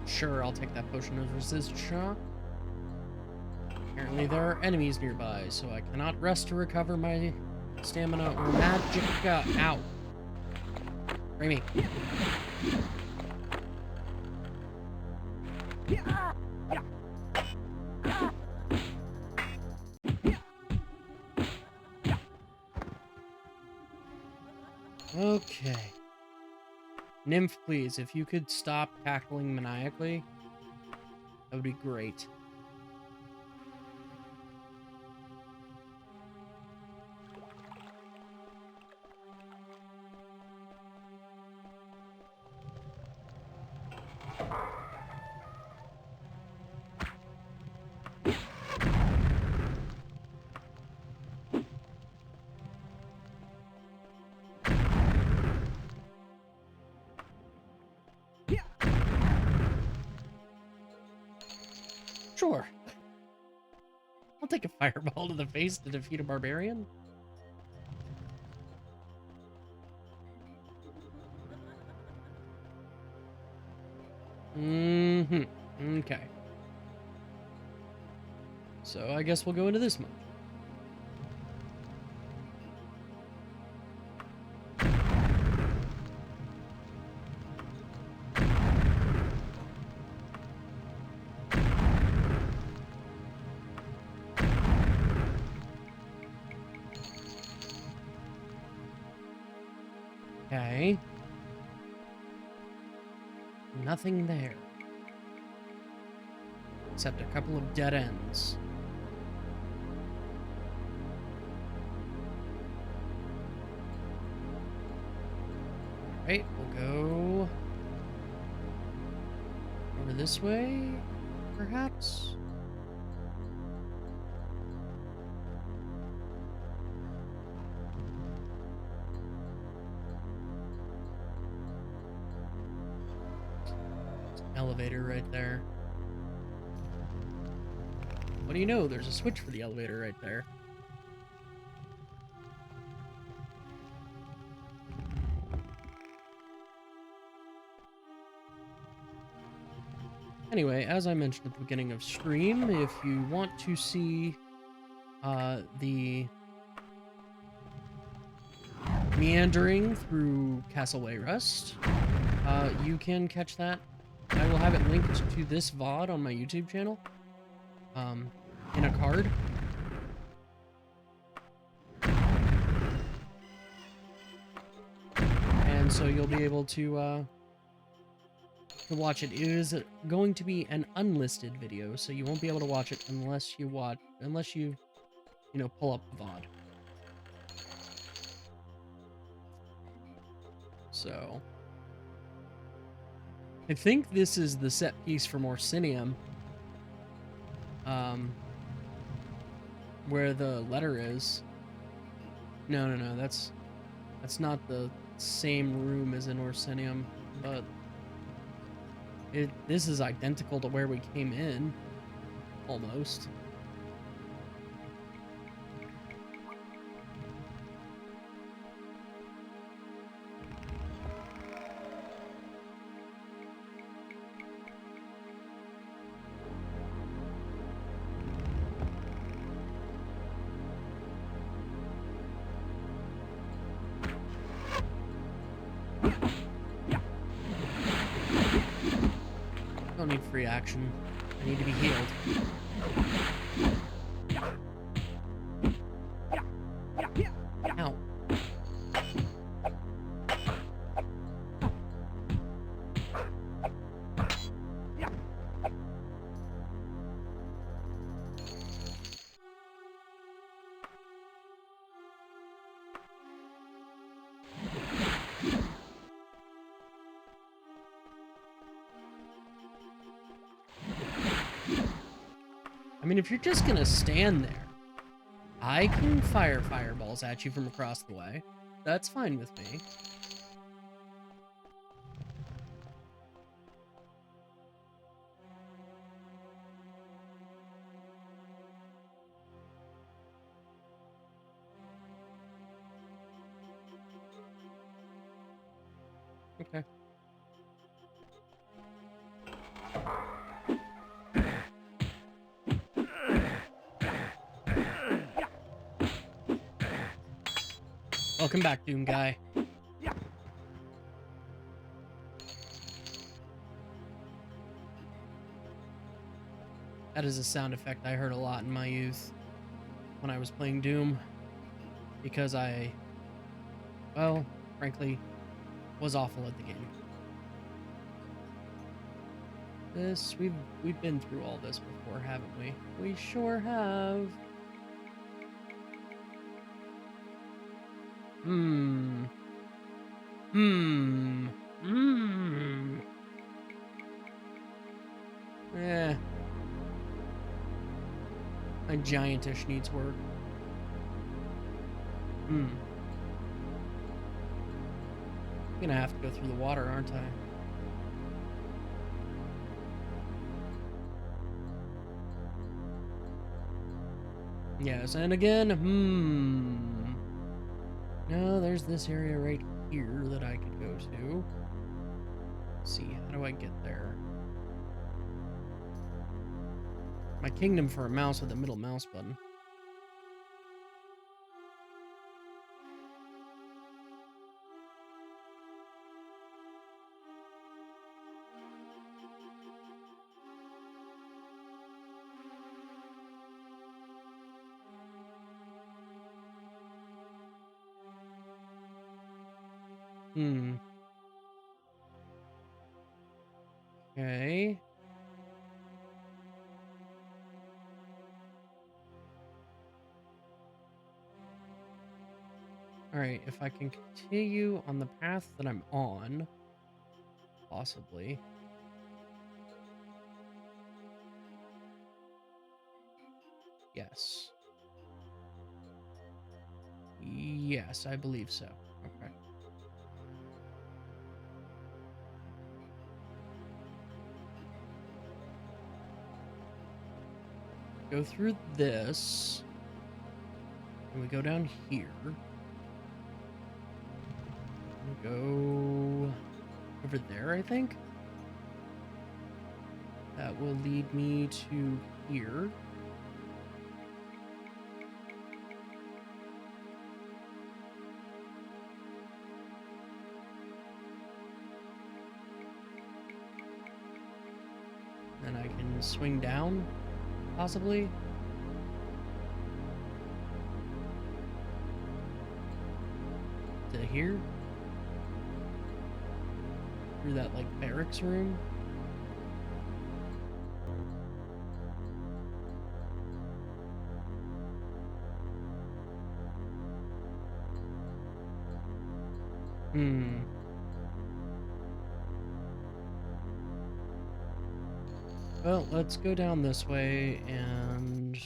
Sure, I'll take that potion of resist shock. Apparently there are enemies nearby, so I cannot rest to recover my stamina or magicka. Ow. Remy. Okay. Nymph, please, if you could stop cackling maniacally, that would be great. Sure. I'll take a fireball to the face to defeat a barbarian. Okay. So I guess we'll go into this mode. Okay. Nothing there. Except a couple of dead ends. Alright, we'll go over this way, perhaps? Elevator right there. What do you know? There's a switch for the elevator right there. Anyway, as I mentioned at the beginning of stream, if you want to see the meandering through Castle Wayrest, you can catch that. I will have it linked to this VOD on my YouTube channel, in a card. And so you'll be able to watch it. It is going to be an unlisted video, so you won't be able to watch it unless you pull up the VOD. So I think this is the set piece from Orsinium, where the letter is. No, that's not the same room as in Orsinium, but this is identical to where we came in, almost. I don't need free action. I need to be healed. Ow. I mean, if you're just gonna stand there, I can fire fireballs at you from across the way. That's fine with me. Okay. Welcome back, Doom Guy. That is a sound effect I heard a lot in my youth when I was playing Doom, because I, well, frankly, was awful at the game. We've been through all this before, haven't we? We sure have. My giantish needs work. I'm gonna have to go through the water, aren't I? Yes, and again, no, there's this area right here that I could go to. Let's see, how do I get there? My kingdom for a mouse with the middle mouse button. Hmm. Okay. Alright, if I can continue on the path that I'm on, possibly. Yes. Yes, I believe so. Okay. Go through this. And we go down here. And go over there, I think. That will lead me to here. Then I can swing down, possibly. To here. Through that, like, barracks room. Hmm. Well, let's go down this way, and...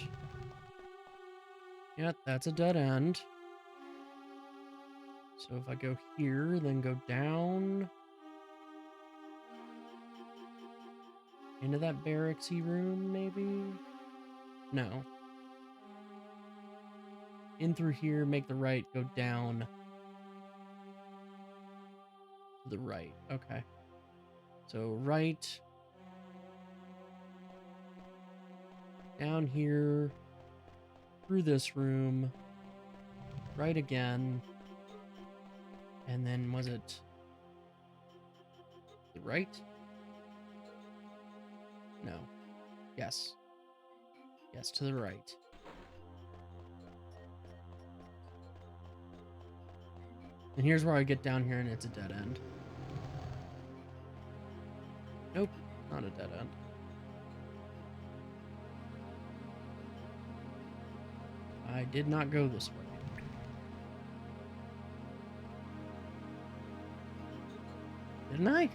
yeah, that's a dead end. So if I go here, then go down... into that barracksy room, maybe? No. In through here, make the right, go down... to the right. Okay. So right... down here... through this room... right again... and then was it... the right? No. Yes. Yes, to the right. And here's where I get down here and it's a dead end. Nope, not a dead end. I did not go this way. Didn't I?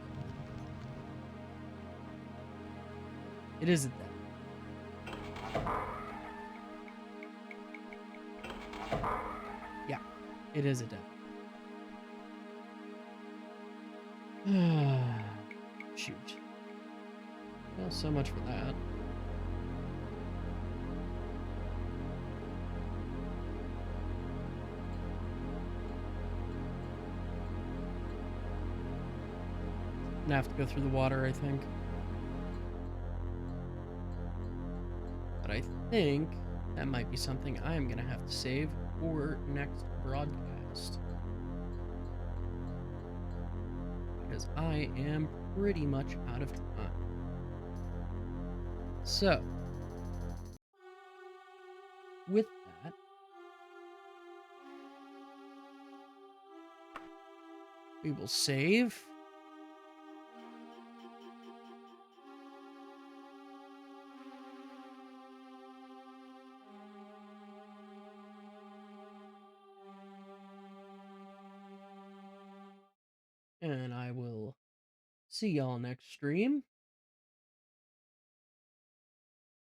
It is a dead end. Yeah, it is a dead end. Shoot. Well, so much for that. Gonna have to go through the water, I think. But I think that might be something I'm gonna have to save for next broadcast. Because I am pretty much out of time. So, with that, we will save. And I will see y'all next stream.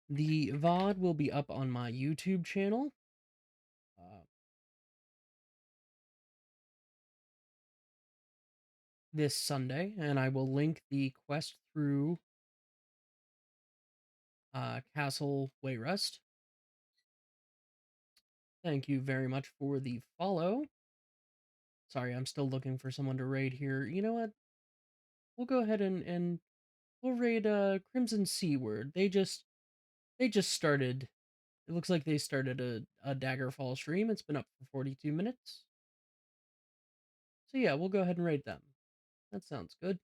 The VOD will be up on my YouTube channel. This Sunday, and I will link the quest through Castle Wayrest. Thank you very much for the follow. Sorry, I'm still looking for someone to raid here. You know what? We'll go ahead and we'll raid Crimson Seaward. They just started. It looks like they started a Daggerfall stream. It's been up for 42 minutes. So yeah, we'll go ahead and raid them. That sounds good.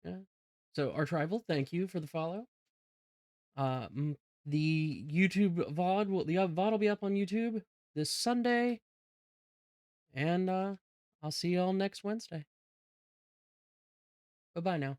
Yeah. So Archival, thank you for the follow. The YouTube VOD will be up on YouTube. this Sunday, and I'll see y'all next Wednesday. Bye bye now.